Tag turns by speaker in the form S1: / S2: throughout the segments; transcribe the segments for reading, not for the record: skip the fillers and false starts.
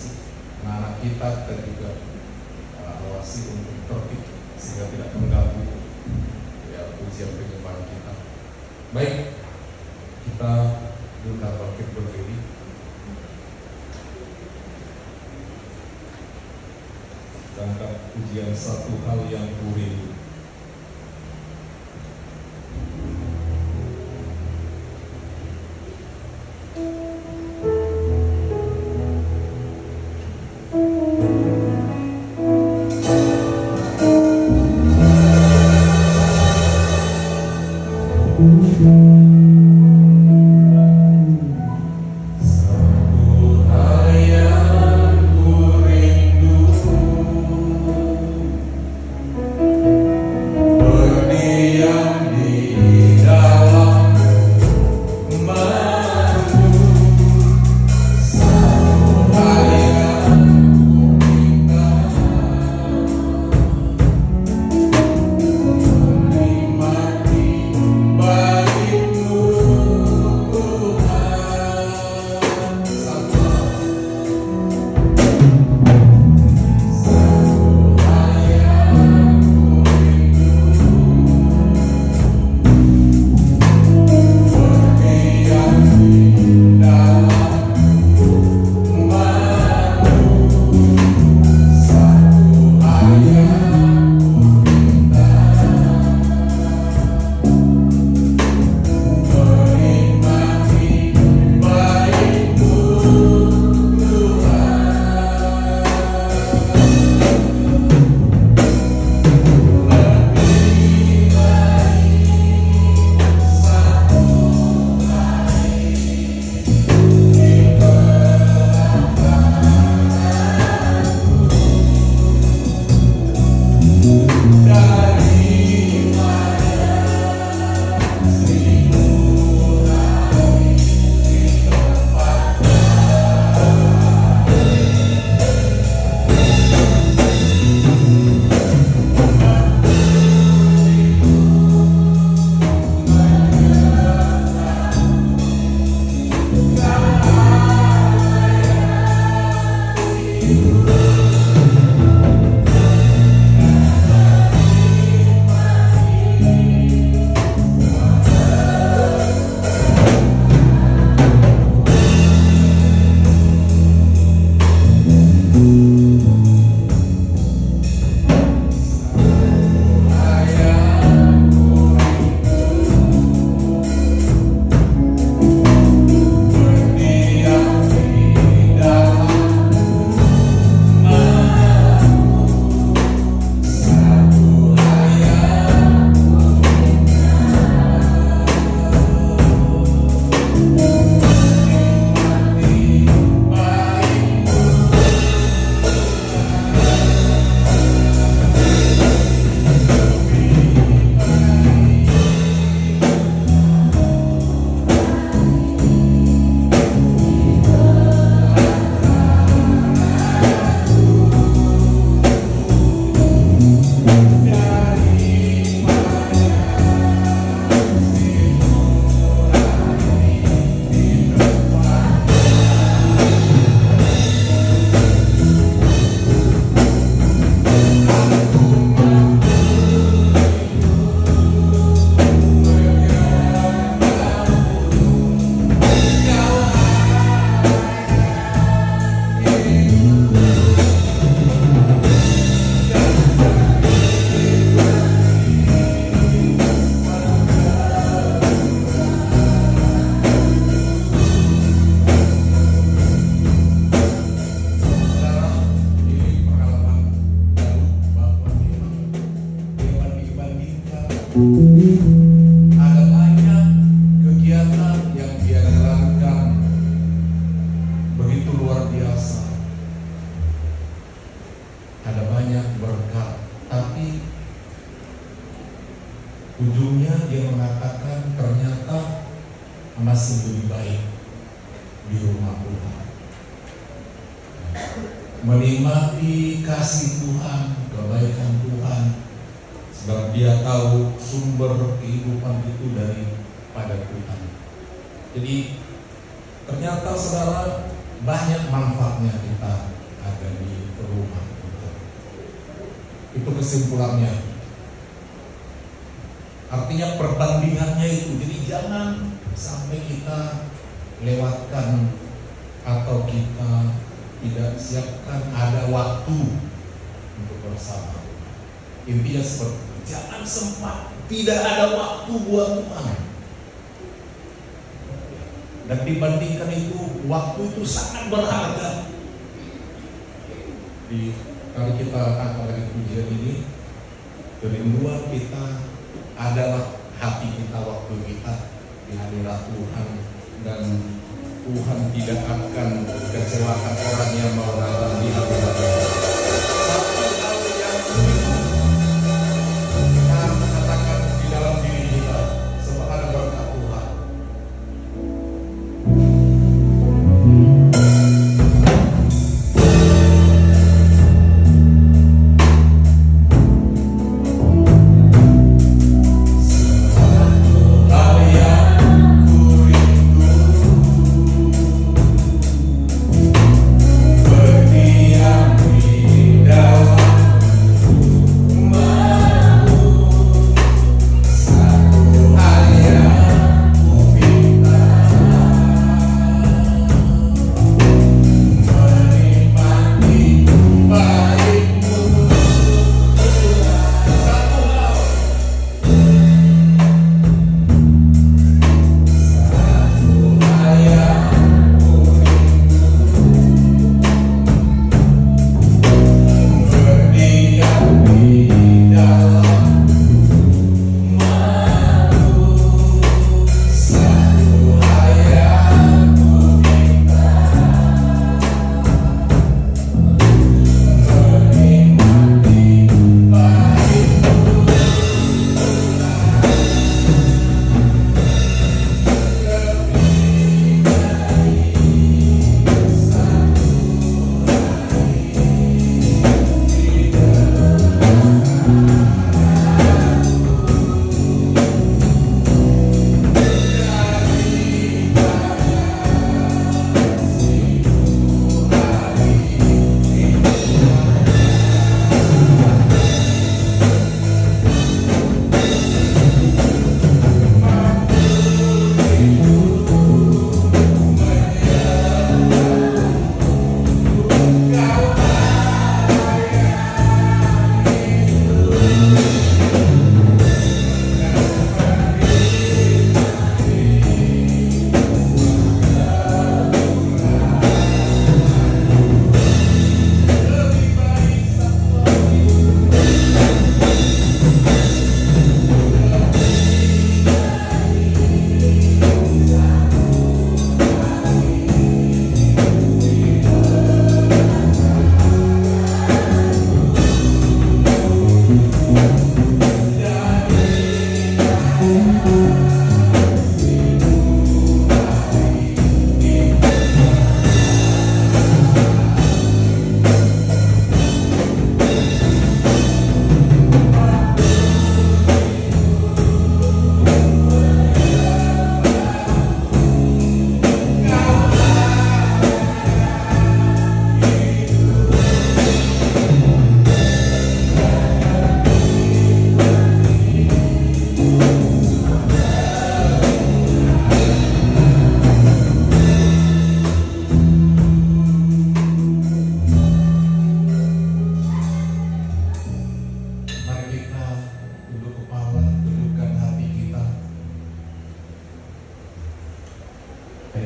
S1: awasi anak-anak kita dan juga awasi untuk tertib sehingga tidak mengganggu ya ujian penyembahan kita. Baik, kita buka bangkit berdiri. Kita angkat ujian satu hal yang kurindu.
S2: Ada banyak kegiatan yang dia jalankan begitu luar biasa. Ada banyak berkat, tapi ujungnya dia mengatakan ternyata masih lebih baik di rumah Tuhan, menikmati kasih Tuhan, kebaikan Tuhan, sebab dia tahu sumber kehidupan itu daripada Tuhan. Jadi ternyata saudara, banyak manfaatnya kita kesimpulannya. Artinya perbandingannya itu. Jadi jangan sampai kita lewatkan atau kita tidak siapkan ada waktu untuk bersama. Intinya seperti itu. Jangan sempat, tidak ada waktu buat Tuhan. Dan dibandingkan itu, waktu itu sangat berharga. Kali kita angkat lagi pujian ini, kerinduan kita adalah hati kita, waktu kita di hadirat Tuhan, dan Tuhan tidak akan kecewakan orang yang mau datang di hadirat Tuhan. Satu hal yang kita katakan di dalam diri kita, semoga berkat Tuhan.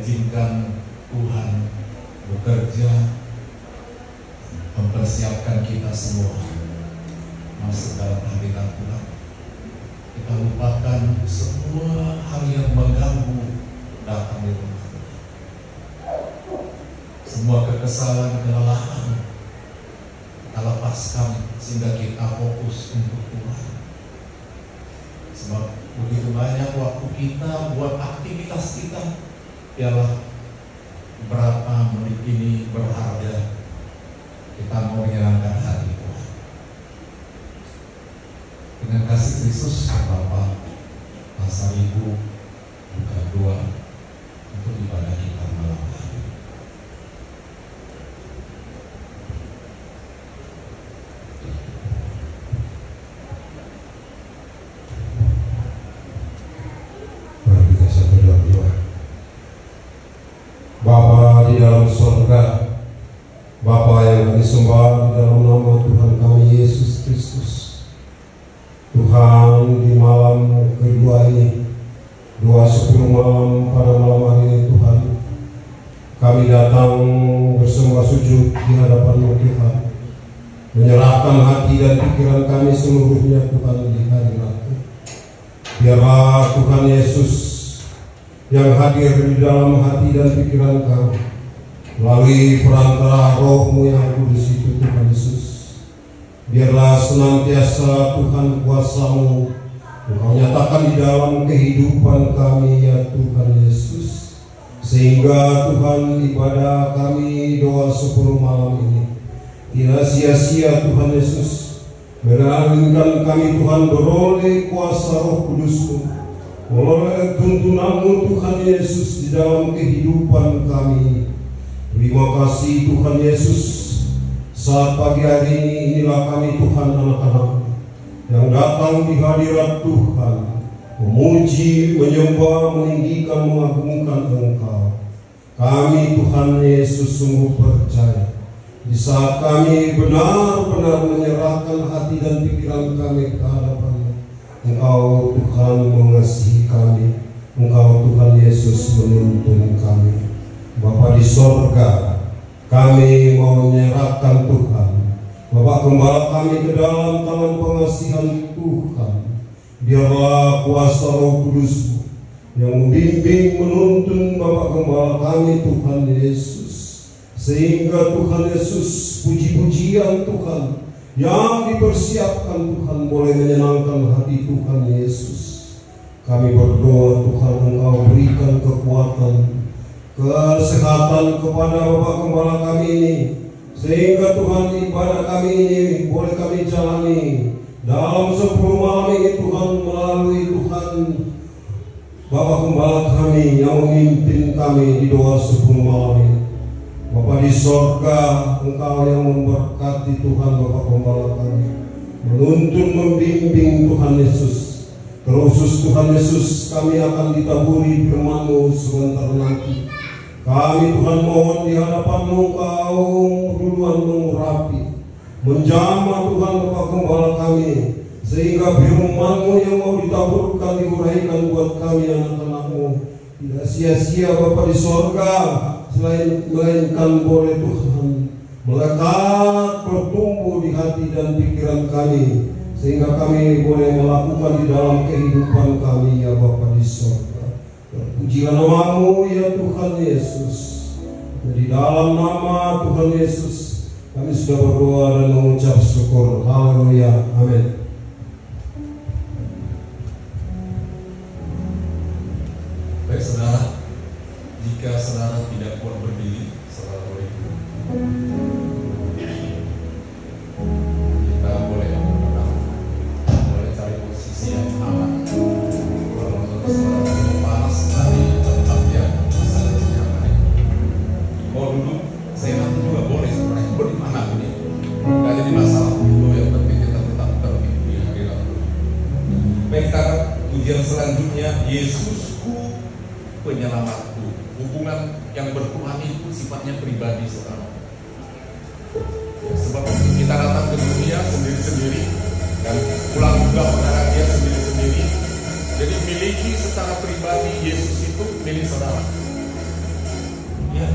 S2: Izinkan Tuhan bekerja mempersiapkan kita semua masuk dalam hadirat Tuhan. Kita lupakan semua hal yang mengganggu datang di rumah Tuhan. Semua kekesalan, kelelahan kita lepaskan sehingga kita fokus untuk Tuhan. Sebab begitu banyak waktu kita buat aktivitas kita, ialah berapa menit ini berharga kita mau menyenangkan hati Tuhan. Dengan kasih Kristus, Bapak, Pastor Ibu, buka doa untuk ibadah kita malam hari.
S3: Yesus Kristus. Tuhan, di malam kedua ini, 2:10 malam pada malam hari ini Tuhan, kami datang bersembah sujud di hadapan-Mu Tuhan, menyerahkan hati dan pikiran kami seluruhnya Tuhan di hadirat-Mu. Biarlah Tuhan Yesus yang hadir di dalam hati dan pikiran kami melalui perantara Roh-Mu yang kudus itu Tuhan Yesus. Biarlah senantiasa Tuhan kuasa-Mu Engkau nyatakan di dalam kehidupan kami ya Tuhan Yesus, sehingga Tuhan ibadah kami doa 10 malam ini tidak sia-sia Tuhan Yesus, melainkan kami Tuhan beroleh kuasa Roh Kudus-Mu, oleh tuntunan-Mu Tuhan Yesus di dalam kehidupan kami. Terima kasih Tuhan Yesus. Saat pagi hari ini, inilah kami Tuhan anak-anak yang datang di hadirat Tuhan, memuji, menyembah, meninggikan, mengagungkan Engkau. Kami Tuhan Yesus sungguh percaya di saat kami benar-benar menyerahkan hati dan pikiran kami ke hadapan-Mu, Engkau Tuhan mengasihi kami, Engkau Tuhan Yesus menuntun kami. Bapa di sorga, kami mau menyerahkan Tuhan, Bapak Gembala kami ke dalam tangan pengasihan Tuhan. Biarlah kuasa Roh Kudus yang membimbing, menuntun Bapak Gembala kami Tuhan Yesus, sehingga Tuhan Yesus puji-pujian Tuhan yang dipersiapkan Tuhan boleh menyenangkan hati Tuhan Yesus. Kami berdoa Tuhan Engkau berikan kekuatan, kesehatan kepada Bapak Gembala kami ini, sehingga Tuhan ibadah kami ini boleh kami jalani dalam 10 malam ini Tuhan, melalui Tuhan Bapak Gembala kami yang memimpin kami di doa 10 malam ini. Bapa di sorga, Engkau yang memberkati Tuhan Bapak Gembala kami, menuntun, membimbing Tuhan Yesus. Terusus Tuhan Yesus, kami akan ditaburi firman-Mu sebentar nanti. Kami Tuhan mohon di hadapan-Mu, Engkau duluan mengurapi, menjamah Tuhan Bapak Gembala kami, sehingga firman-Mu yang mau ditaburkan, diuraikan buat kami anak-anak-Mu tidak sia-sia Bapa di sorga, melainkan boleh Tuhan melekat, bertumbuh di hati dan pikiran kami, sehingga kami boleh melakukan di dalam kehidupan kami ya Bapa di sorga. Terpujilah nama-Mu ya Tuhan Yesus. Di dalam nama Tuhan Yesus kami sudah berdoa dan mengucap syukur. Haleluya. Amin.
S1: Baik saudara, jika saudara tidak kuat berdiri, saudara boleh duduk. Kita boleh berdoa, boleh cari posisi yang aman. Kalau menurut saudara panas tadi tempat yang bisa nyaman, mau duduk sehat juga boleh sebenarnya, di mana ini nggak jadi masalah itu. Yang penting kita tetap tertib di hadirat Tuhan. Baik, kita pujian selanjutnya, Yesusku penyelamatku. Hubungan yang bertuhan itu sifatnya pribadi saudara. Sebab kita datang ke dunia sendiri-sendiri dan pulang juga pada dia sendiri-sendiri. Jadi miliki secara pribadi Yesus itu milik saudara. Ya,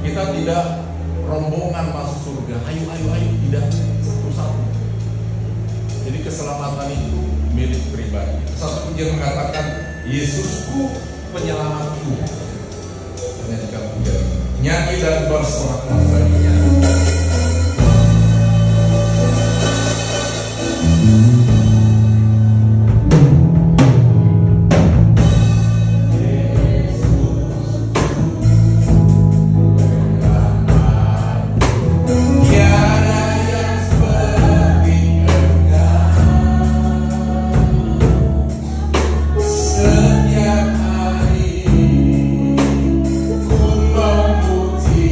S1: kita tidak rombongan masuk surga. Ayo, tidak satu-satu. Jadi keselamatan itu milik pribadi. Satu pujian mengatakan Yesusku penyelamatku. Menyanyikan pujian, nyanyi dan bersorak baginya.
S4: Ku memuji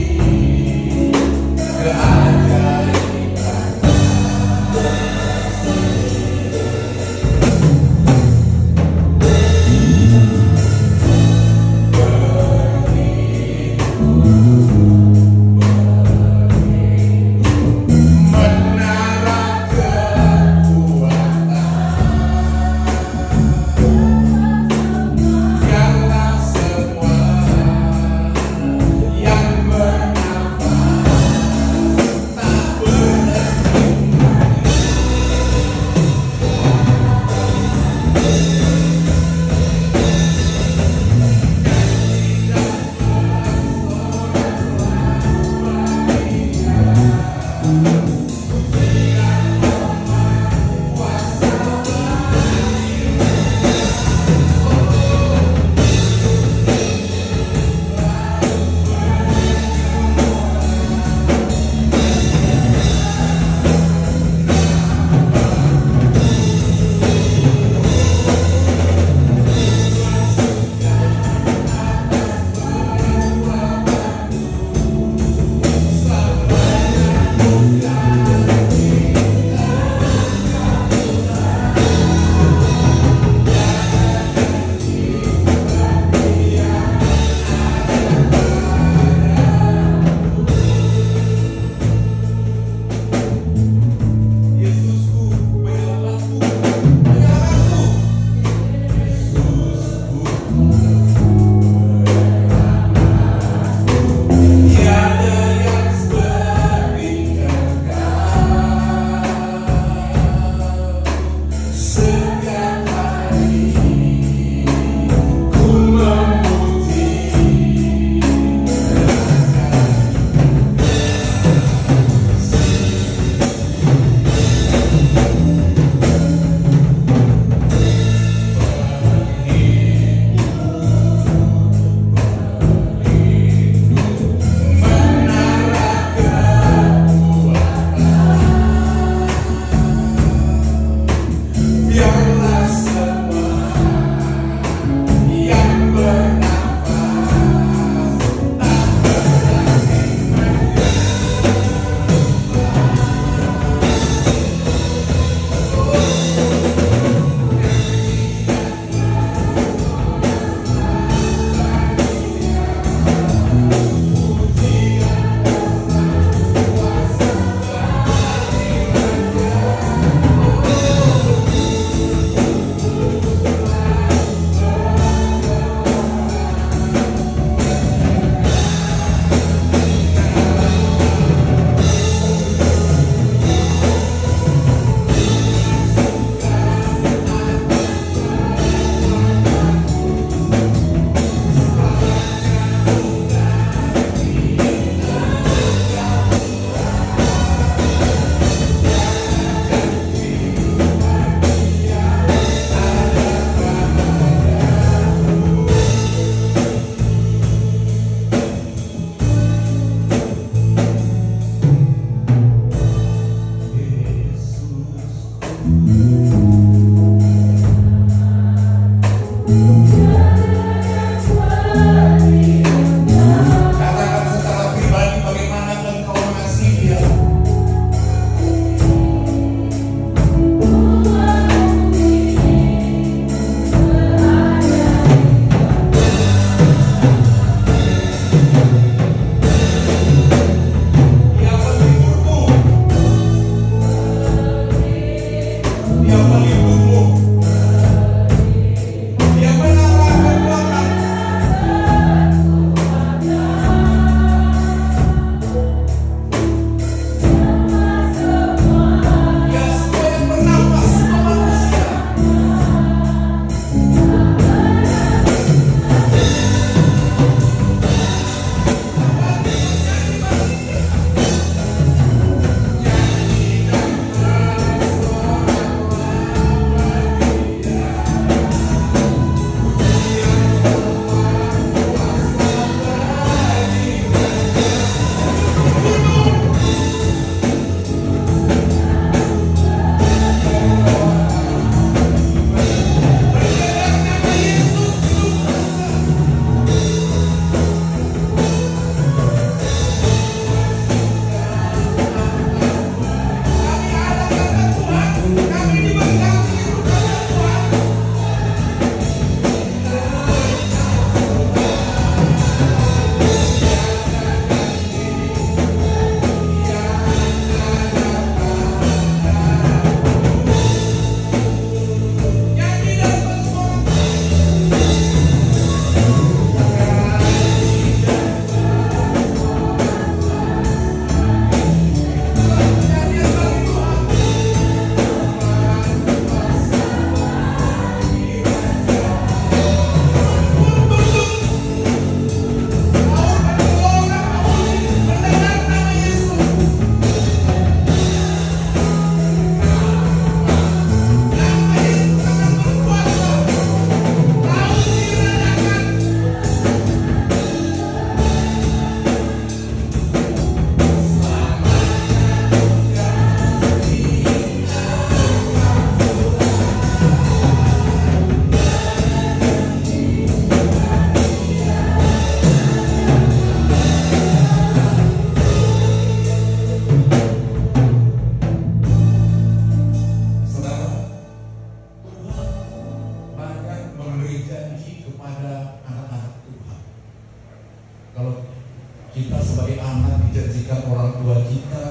S2: orang tua kita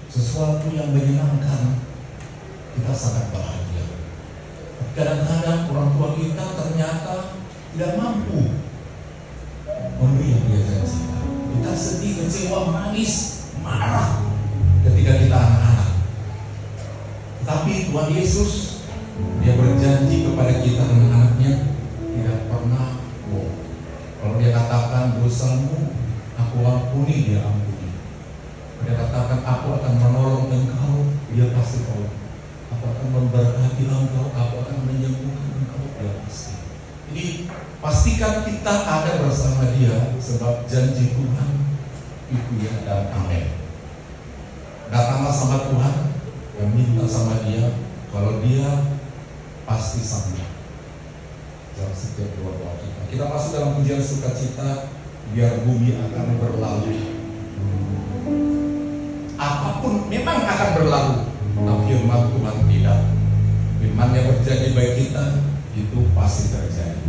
S2: sesuatu yang menyenangkan, kita sangat bahagia. Kadang-kadang orang tua kita ternyata tidak mampu memberi yang dia janjikan. Kita sedih, kecewa, menangis, marah ketika kita anak-anak. Tapi Tuhan Yesus, Dia berjanji kepada kita anak-anaknya, tidak pernah bohong. Kalau Dia katakan dosamu aku ampuni, Dia ampuni. Dia katakan aku akan menolong engkau, Dia pasti tolong. Aku akan memberkati engkau, aku akan menyembuhkan engkau, Dia pasti. Jadi pastikan kita ada bersama Dia, sebab janji Tuhan itu ya dan amin. Datanglah sama Tuhan, yang minta sama Dia, kalau Dia pasti sanggup dalam setiap doa kita. Kita masuk dalam pujian sukacita, biar bumi akan berlalu. Apapun memang akan berlalu, tapi firman Tuhan tidak. Firman yang berjanji bagi kita itu pasti terjadi.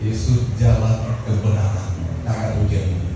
S2: Yesus jalan kebenaran. Karena ujian ini.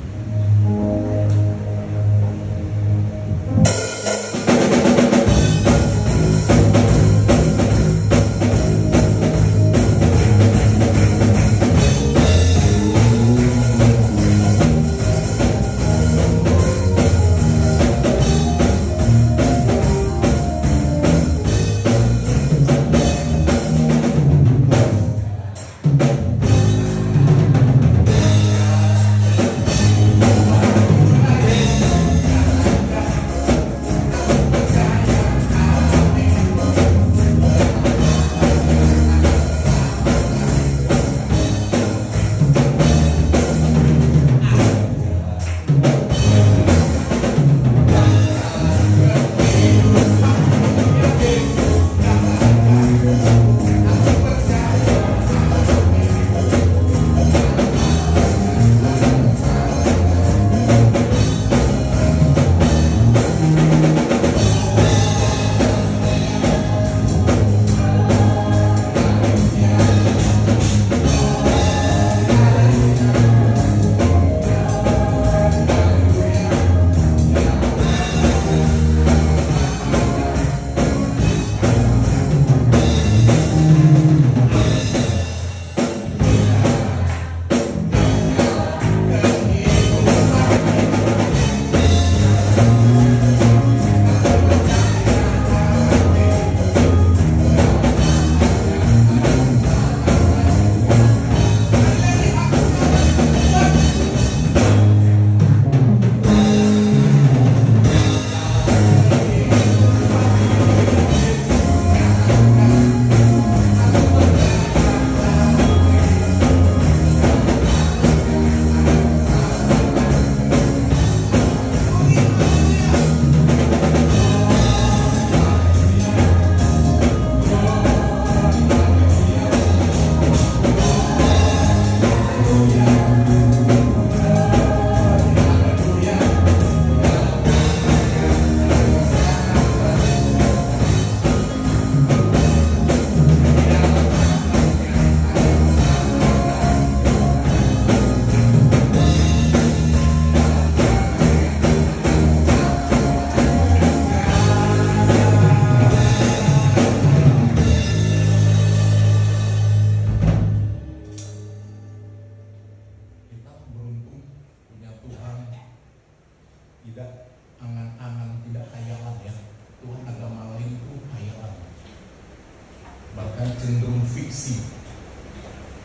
S2: Cenderung fiksi,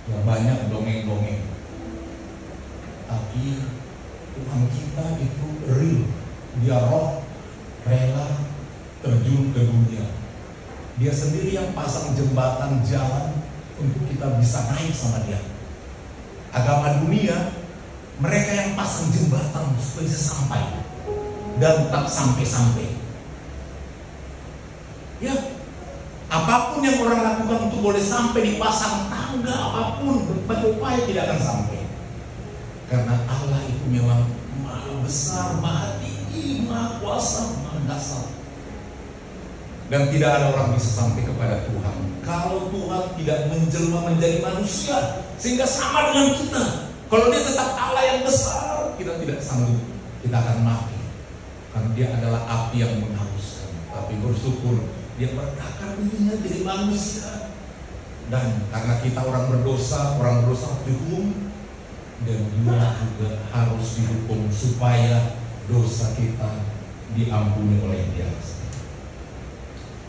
S2: ya banyak dongeng-dongeng. Tapi Tuhan kita itu real, Dia roh, rela terjun ke dunia. Dia sendiri yang pasang jembatan jalan untuk kita bisa naik sama Dia. Agama dunia, mereka yang pasang jembatan supaya bisa sampai dan tetap sampai-sampai. Ya, apapun yang orang lakukan untuk boleh sampai, dipasang tangga apapun, berupaya tidak akan sampai. Karena Allah itu memang maha besar, maha tinggi, maha kuasa, maha dasar. Dan tidak ada orang bisa sampai kepada Tuhan kalau Tuhan tidak menjelma menjadi manusia sehingga sama dengan kita. Kalau Dia tetap Allah yang besar, kita tidak sanggup, kita akan mati. Karena Dia adalah api yang menghanguskan. Tapi bersyukur Dia berakar dunia jadi manusia. Dan karena kita orang berdosa dihukum, dan Dia juga harus dihukum supaya dosa kita diampuni oleh Dia.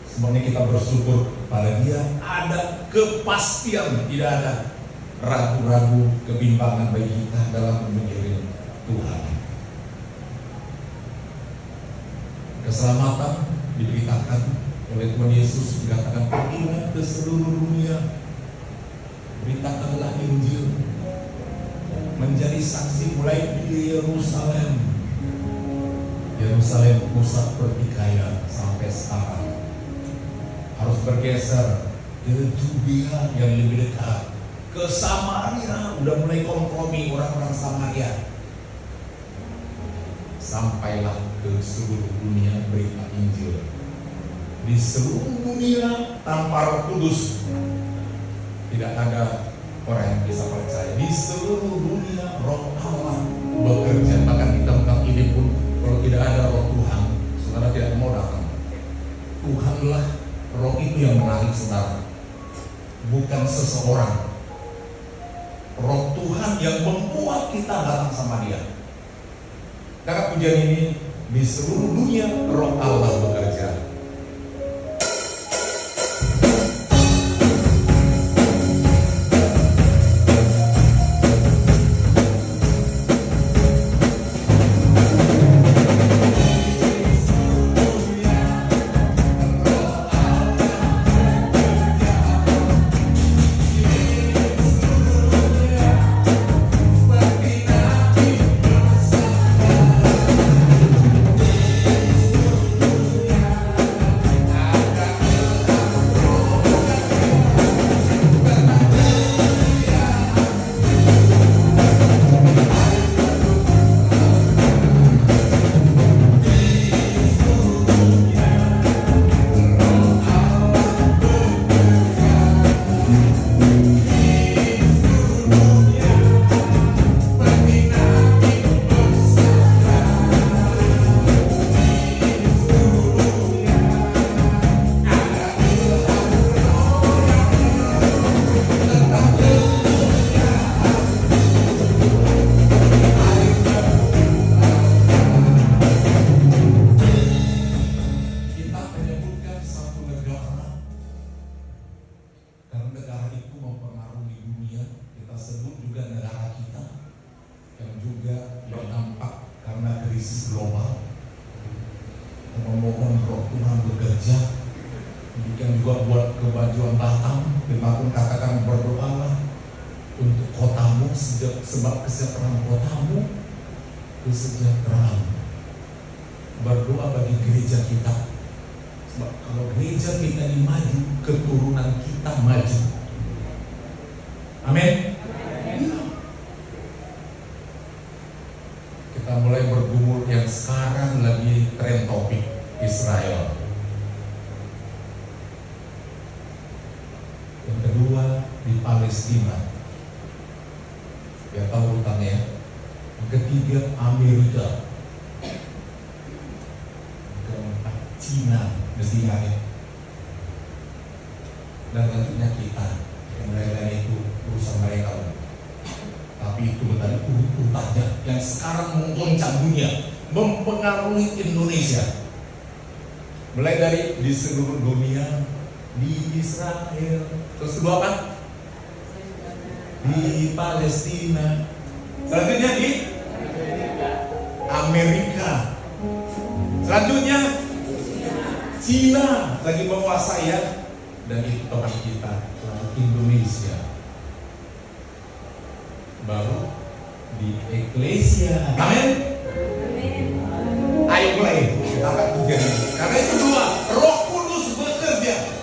S2: Sebenarnya kita bersyukur pada Dia ada kepastian, tidak ada ragu-ragu, kebimbangan bagi kita dalam mengiring Tuhan. Keselamatan diberitakan oleh Tuhan Yesus, dikatakan pergilah ke seluruh dunia, beritakanlah Injil, menjadi saksi mulai di Yerusalem. Yerusalem pusat pertikaian sampai sekarang. Harus bergeser ke Judea yang lebih dekat, ke Samaria. Udah mulai kompromi orang-orang Samaria. Sampailah ke seluruh dunia berita Injil. Di seluruh dunia tanpa Roh Kudus tidak ada orang yang bisa percaya di seluruh dunia Roh Allah bekerja. Bahkan di tempat ini pun kalau tidak ada Roh Tuhan, saudara tidak mau datang. Tuhanlah Roh itu yang menarik saudara, bukan seseorang. Roh Tuhan yang membuat kita datang sama Dia. Karena pujian ini di seluruh dunia Roh Allah bekerja. Sebab kesejahteraan kotamu, kesejahteraan. Berdoa bagi gereja kita. Sebab kalau gereja kita ini maju, keturunan kita maju. Amin. Kita mulai bergumul yang sekarang lagi tren topik Israel. Yang kedua di Palestina. Ya tahu urutannya. Yang ketiga Amerika. Keempat Cina, mestinya ya. Dan tentunya kita. Yang lain-lain itu urusan mereka. Tapi itu tadi urutannya yang sekarang menggoncang dunia, mempengaruhi Indonesia. Mulai dari di seluruh dunia, di Israel. Terus kedua apa? Di Palestina, selanjutnya di Amerika, selanjutnya Cina lagi menguasai ya, dan itu tempat kita Indonesia, baru di Eklesia. Amin. Ayo mulai kita akan pujian ini. Karena itu dua, Roh Kudus bekerja.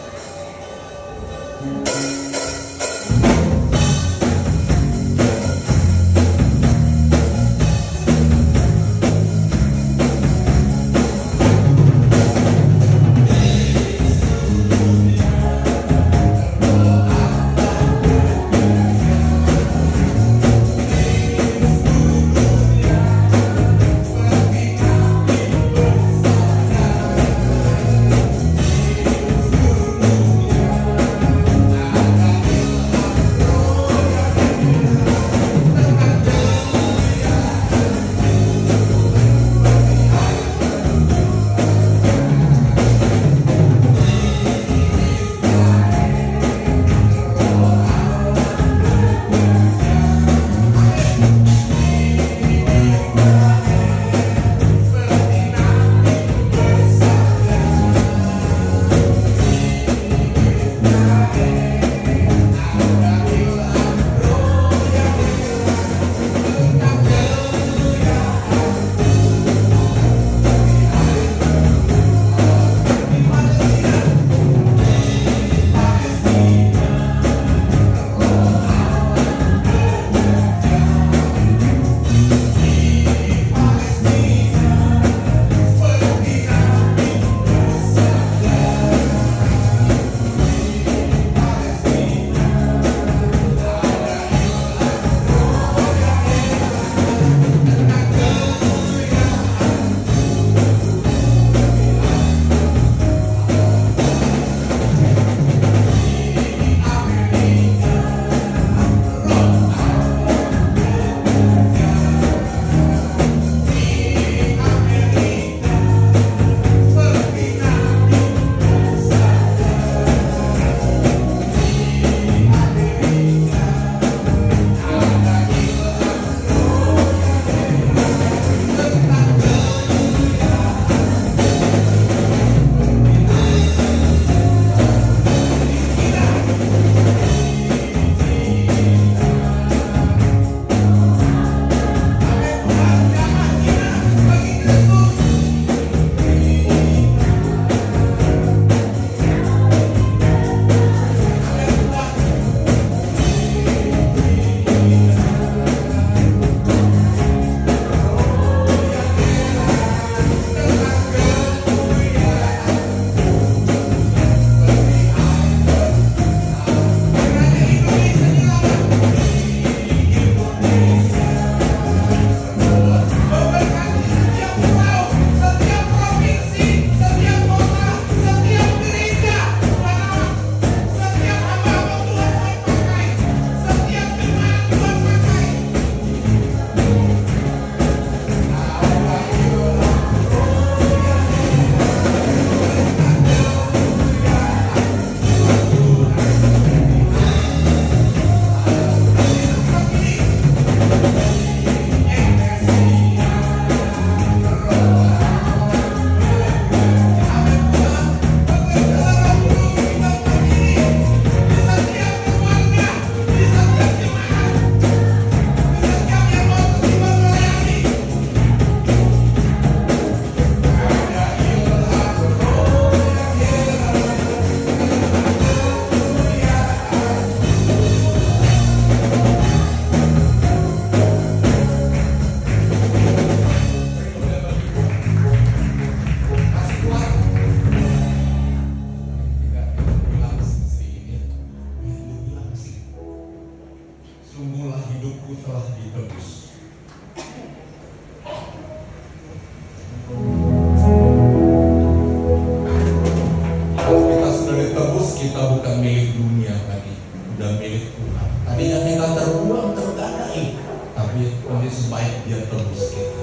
S2: telah ditebus. Kalau kita sudah ditebus, kita bukan milik dunia lagi, udah milik Tuhan. Tadinya kita terbuang, tergadai, tapi kondisi baik dia tebus kita.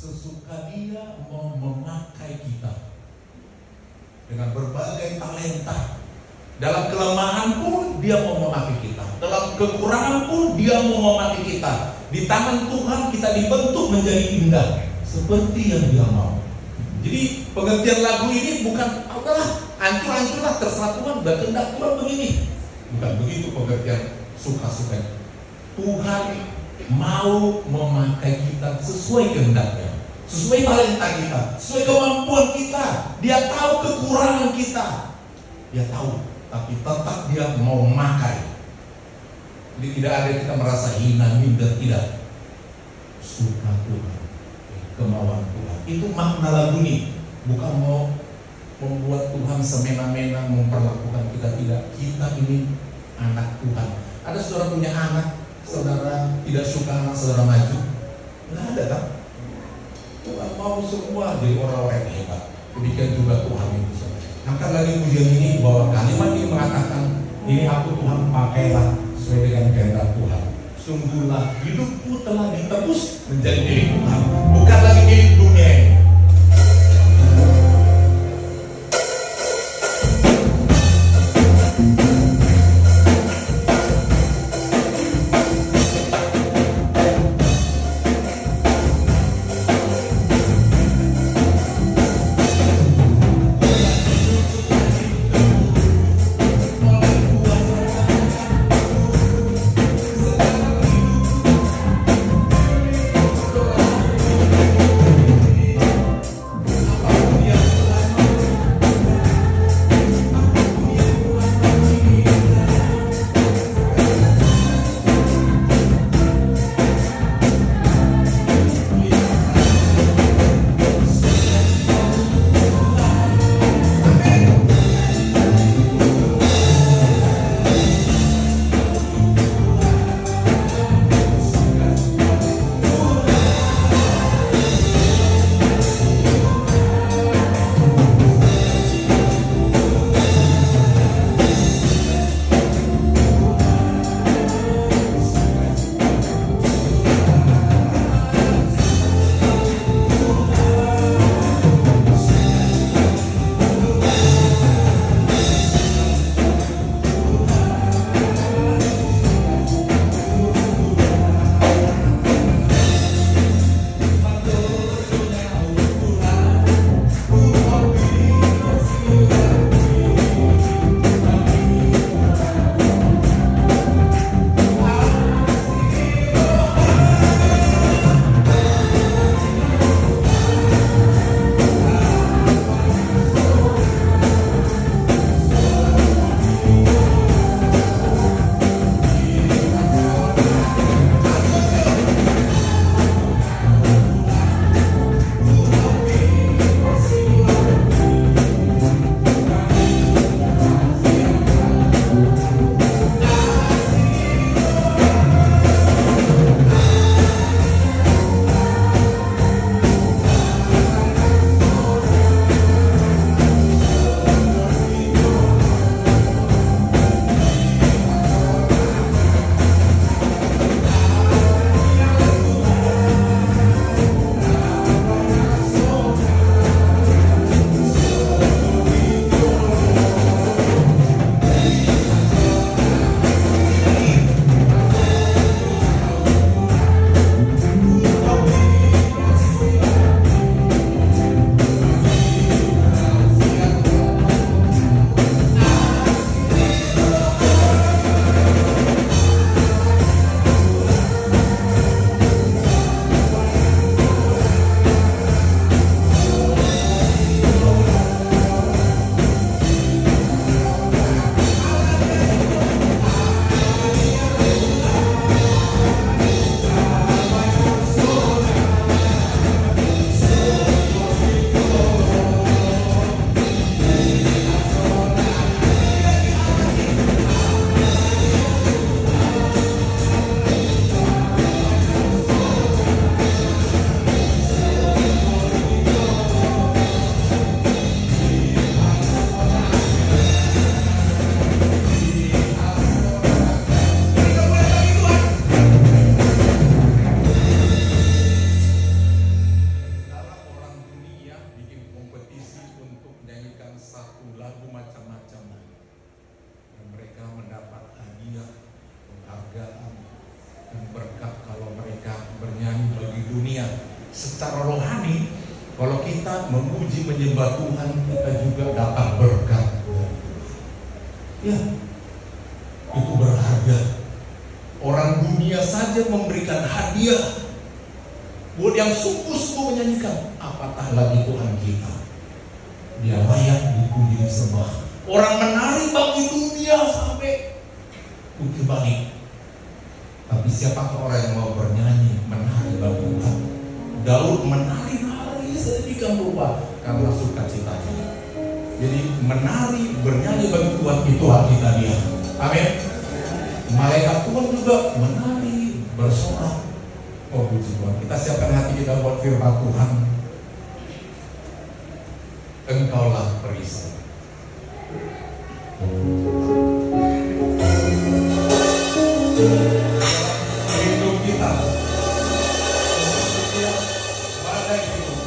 S2: Sesuka dia mau memakai kita dengan berbagai talenta. Dalam kelemahan pun dia mau memakai kita, dalam kekurangan pun dia mau memakai kita. Di tangan Tuhan kita dibentuk menjadi indah seperti yang dia mau. Jadi pengertian lagu ini bukan Allah hancur-hancurlah, terserah Tuhan, berkehendak Tuhan begini. Bukan begitu pengertian suka-sukanya. Tuhan mau memakai kita sesuai kehendaknya, sesuai talenta kita, sesuai kemampuan kita. Dia tahu kekurangan kita, dia tahu, tapi tetap dia mau memakai. Jadi tidak ada kita merasa hina, minder, tidak. Suka Tuhan, kemauan Tuhan. Itu makna lagu ini. Bukan mau membuat Tuhan semena-mena memperlakukan kita, tidak. Kita ini anak Tuhan. Ada saudara punya anak, saudara tidak suka anak saudara maju? Nggak ada kan? Tuhan mau semua jadi orang-orang yang hebat. Demikian juga Tuhan itu. Angkat lagi pujian ini bahwa kalimat ini mengatakan, ini aku Tuhan pakailah sesuai dengan kehendak Tuhan. Sungguhlah hidupku telah ditebus menjadi milik Tuhan, bukan lagi milik dunia ini. memuji menyembah Tuhan, kita juga dapat berkat. Ya, itu berharga. Orang dunia saja memberikan hadiah buat yang sungguh-sungguh menyanyikan, apatah lagi Tuhan kita. Dia layak dipuji disembah. Orang menari bagi dunia sampai bukit balik. Tapi siapakah orang yang mau bernyanyi menari bagi Tuhan? Daud menari-nari sedemikian rupa karena sukacitanya. Jadi menari bernyanyi bagi Tuhan itu hak kita dia. Amin. Malaikat Tuhan juga menari bersorak. Oh puji Tuhan. Kita siapkan hati kita buat firman Tuhan. Engkaulah perisai. Hidup kita badai hidup.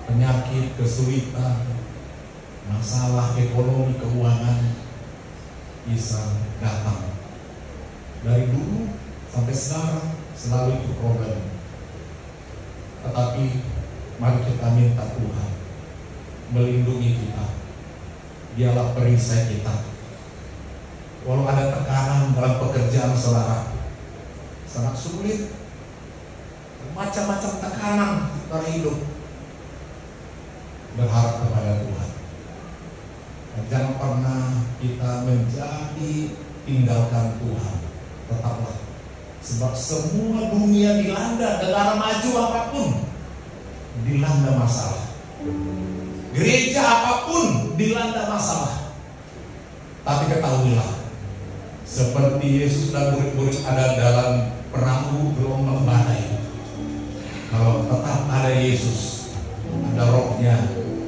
S2: Penyakit, kesulitan, masalah ekonomi, keuangan bisa datang. Dari dulu sampai sekarang selalu itu problem. Tetapi mari kita minta Tuhan melindungi kita. Dialah perisai kita. Walau ada tekanan dalam pekerjaan saudara, sangat sulit, macam-macam tekanan dalam hidup, berharap kepada Tuhan. Dan jangan pernah kita menjadi tinggalkan Tuhan. Tetaplah, sebab semua dunia dilanda, negara maju apapun dilanda masalah, gereja apapun dilanda masalah. Tapi ketahuilah, seperti Yesus dan murid-murid ada dalam perahu gelombang badai, kalau tetap ada Yesus, ada Rohnya,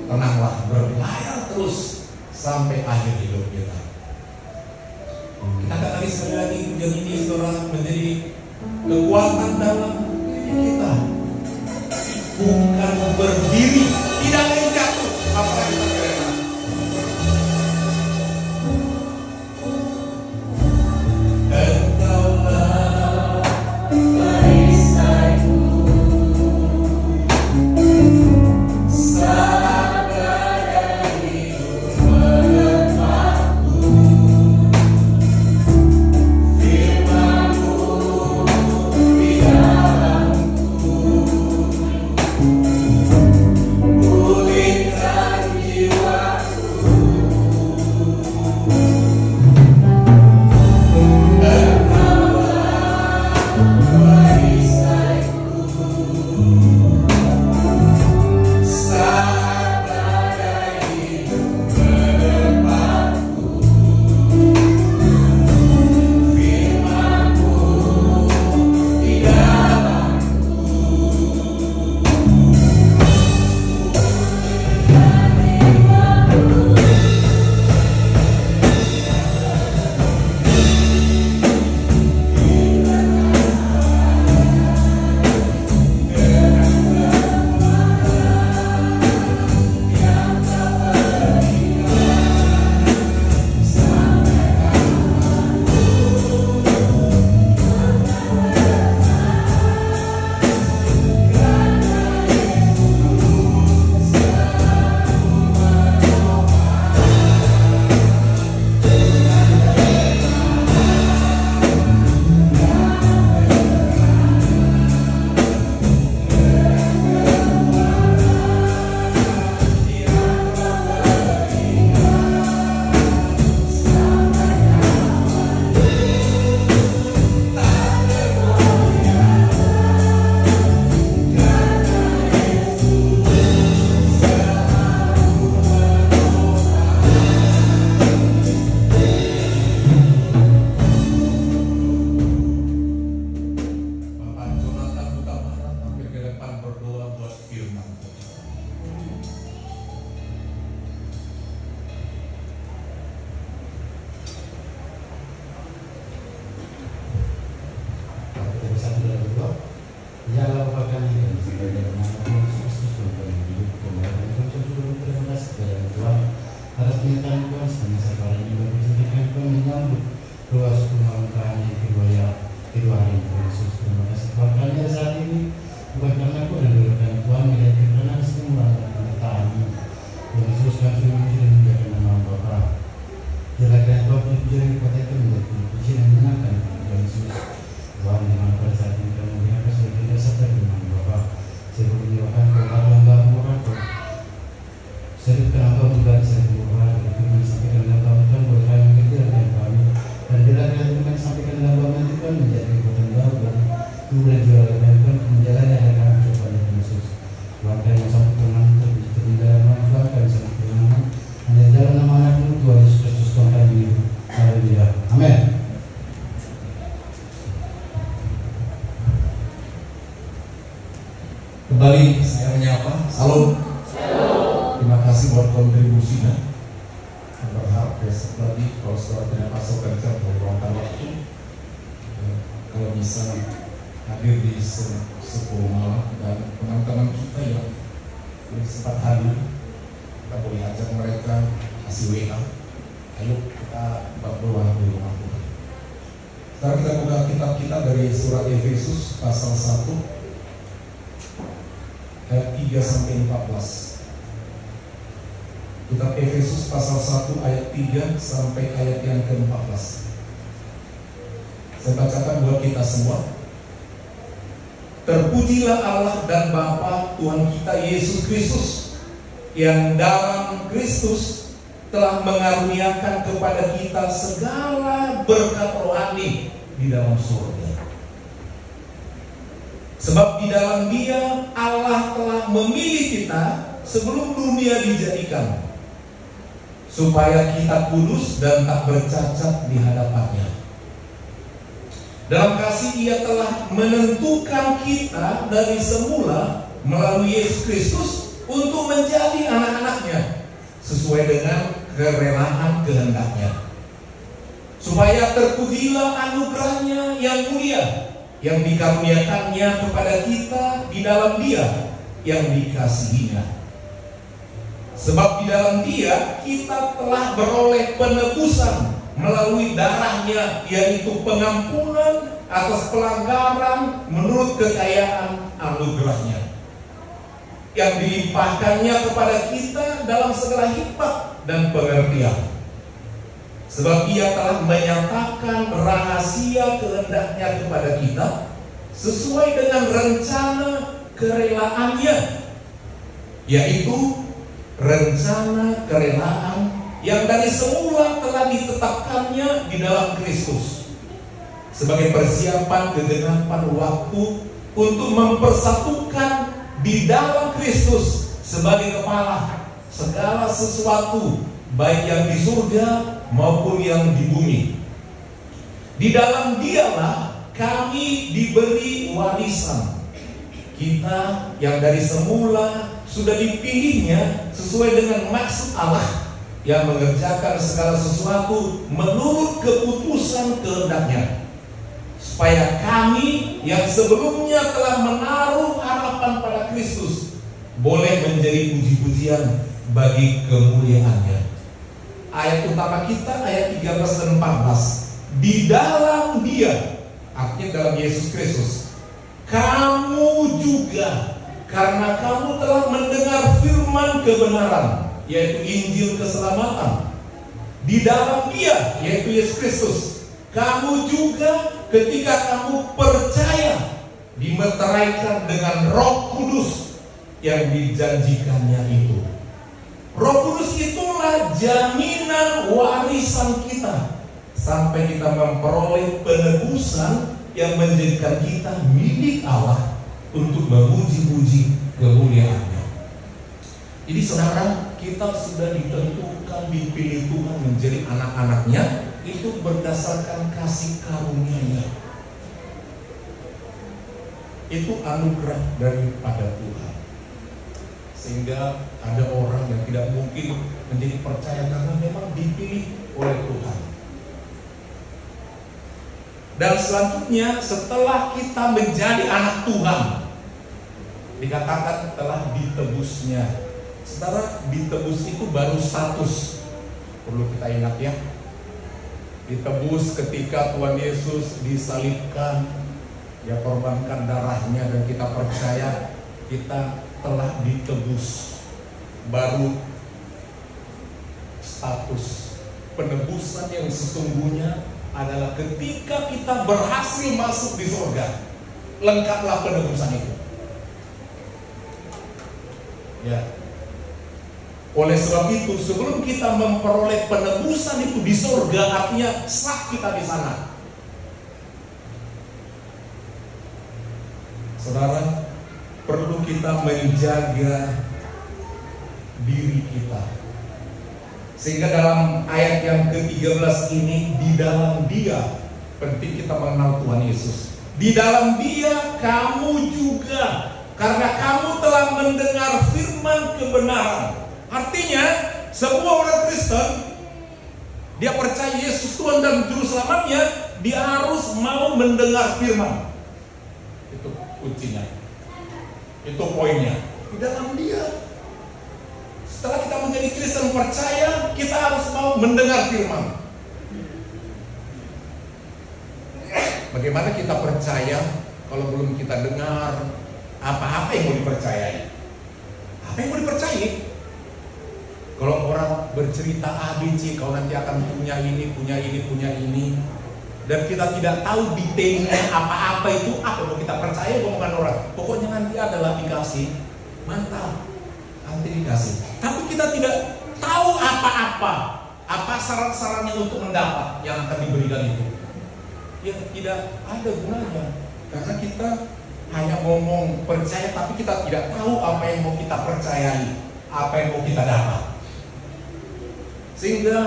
S2: tenanglah, berlayar terus sampai akhir hidup kita. Kita katakan sekali lagi, yang ini saudara menjadi kekuatan dalam diri kita, bukan berdiri, tidak ingin jatuh, apa yang kita kira. Engkaulah perisaiku, firman-Mu Mari saya menyapa. Salam. Terima kasih buat kontribusinya. Saya berharap besok lagi kalau saudara punya pasok kerja meluangkan waktu, kalau bisa hadir di 10 malam, dan teman-teman kita yang belum sempat hadir, kita boleh ajak mereka kasih WA. Ayo kita berdoa di rumah Tuhan. Sekarang kita buka kitab kita dari surat Efesus pasal 1 ayat 3 sampai 14. Kitab Efesus pasal 1 ayat 3 sampai ayat yang ke-14. Saya bacakan buat kita semua. Terpujilah Allah dan Bapa Tuhan kita Yesus Kristus, yang dalam Kristus telah mengaruniakan kepada kita segala berkat rohani di dalam surga. Sebab di dalam Dia Allah telah memilih kita sebelum dunia dijadikan, supaya kita kudus dan tak bercacat di hadapan-Nya. Dalam kasih Ia telah menentukan kita dari semula melalui Yesus Kristus untuk menjadi anak-anak-Nya sesuai dengan kerelaan kehendak-Nya, supaya terpujilah anugerah-Nya yang mulia yang dikaruniakannya kepada kita di dalam Dia yang dikasihi-Nya. Sebab di dalam Dia kita telah beroleh penebusan melalui darah-Nya, yaitu pengampunan atas pelanggaran menurut kekayaan anugerah-Nya yang dilimpahkannya kepada kita dalam segala hikmat dan pengertian. Sebab Ia telah menyatakan rahasia kehendak-Nya kepada kita sesuai dengan rencana kerelaan-Nya, yaitu rencana kerelaan yang dari semula telah ditetapkannya di dalam Kristus sebagai persiapan kegenapan waktu untuk mempersatukan di dalam Kristus sebagai kepala segala sesuatu, baik yang di surga maupun yang di bumi. Di dalam Dialah kami diberi warisan, kita yang dari semula sudah dipilihnya sesuai dengan maksud Allah yang mengerjakan segala sesuatu menurut keputusan kehendak-Nya, supaya kami yang sebelumnya telah menaruh harapan pada Kristus boleh menjadi puji-pujian bagi kemuliaan-Nya. Ayat utama kita ayat 13 dan 14. Di dalam Dia, artinya dalam Yesus Kristus, kamu juga, karena kamu telah mendengar firman kebenaran, yaitu Injil keselamatan, di dalam Dia, yaitu Yesus Kristus, kamu juga ketika kamu percaya dimeteraikan dengan Roh Kudus yang dijanjikannya itu. Roh Kudus itulah jaminan warisan kita sampai kita memperoleh penebusan yang menjadikan kita milik Allah untuk memuji-puji kemuliaan-Nya. Jadi saudara, kita sudah ditentukan, dipilih Tuhan menjadi anak-anak-Nya itu berdasarkan kasih karunia-Nya. Itu anugerah daripada Tuhan. Sehingga ada orang yang tidak mungkin menjadi percaya karena memang dipilih oleh Tuhan. Dan selanjutnya, setelah kita menjadi anak Tuhan, dikatakan telah ditebusnya. Saudara, ditebus itu baru status. Perlu kita ingat ya. Ditebus ketika Tuhan Yesus disalibkan, Dia korbankan darahnya, dan kita percaya kita telah ditebus. Baru status penebusan yang sesungguhnya adalah ketika kita berhasil masuk di surga. Lengkaplah penebusan itu. Ya. Oleh sebab itu, sebelum kita memperoleh penebusan itu di surga, artinya sah kita di sana. Saudara, perlu kita menjaga diri kita. Sehingga dalam ayat yang ke-13 ini, di dalam Dia, penting kita mengenal Tuhan Yesus. Di dalam Dia kamu juga, karena kamu telah mendengar firman kebenaran. Artinya, semua orang Kristen, dia percaya Yesus Tuhan dan Juru Selamatnya, dia harus mau mendengar firman. Itu kuncinya, itu poinnya. Di dalam dia, setelah kita menjadi Kristen percaya, kita harus mau mendengar firman. Bagaimana kita percaya kalau belum kita dengar apa-apa yang mau dipercayai? Apa yang mau dipercayai? Kalau orang bercerita ABC, kau nanti akan punya ini, punya ini, punya ini, dan kita tidak tahu detailnya apa-apa itu, apa mau kita percaya omongan orang? Pokoknya nanti adalah dikasih, mantap, nanti dikasih. Tapi kita tidak tahu apa-apa, apa syarat-syaratnya untuk mendapat yang akan diberikan itu. Ya tidak ada gunanya, karena kita hanya ngomong percaya, tapi kita tidak tahu apa yang mau kita percayai, apa yang mau kita dapat. Sehingga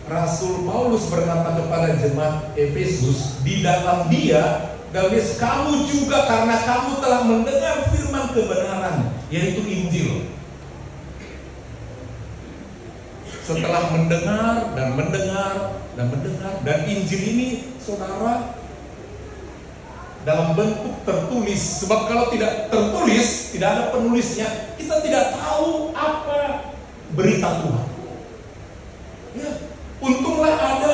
S2: Rasul Paulus berkata kepada jemaat Efesus, di dalam dia, kamu juga karena kamu telah mendengar firman kebenaran, yaitu Injil. Setelah mendengar dan Injil ini, saudara, dalam bentuk tertulis. Sebab kalau tidak tertulis, tidak ada penulisnya, kita tidak tahu apa berita Tuhan. Ya, untunglah ada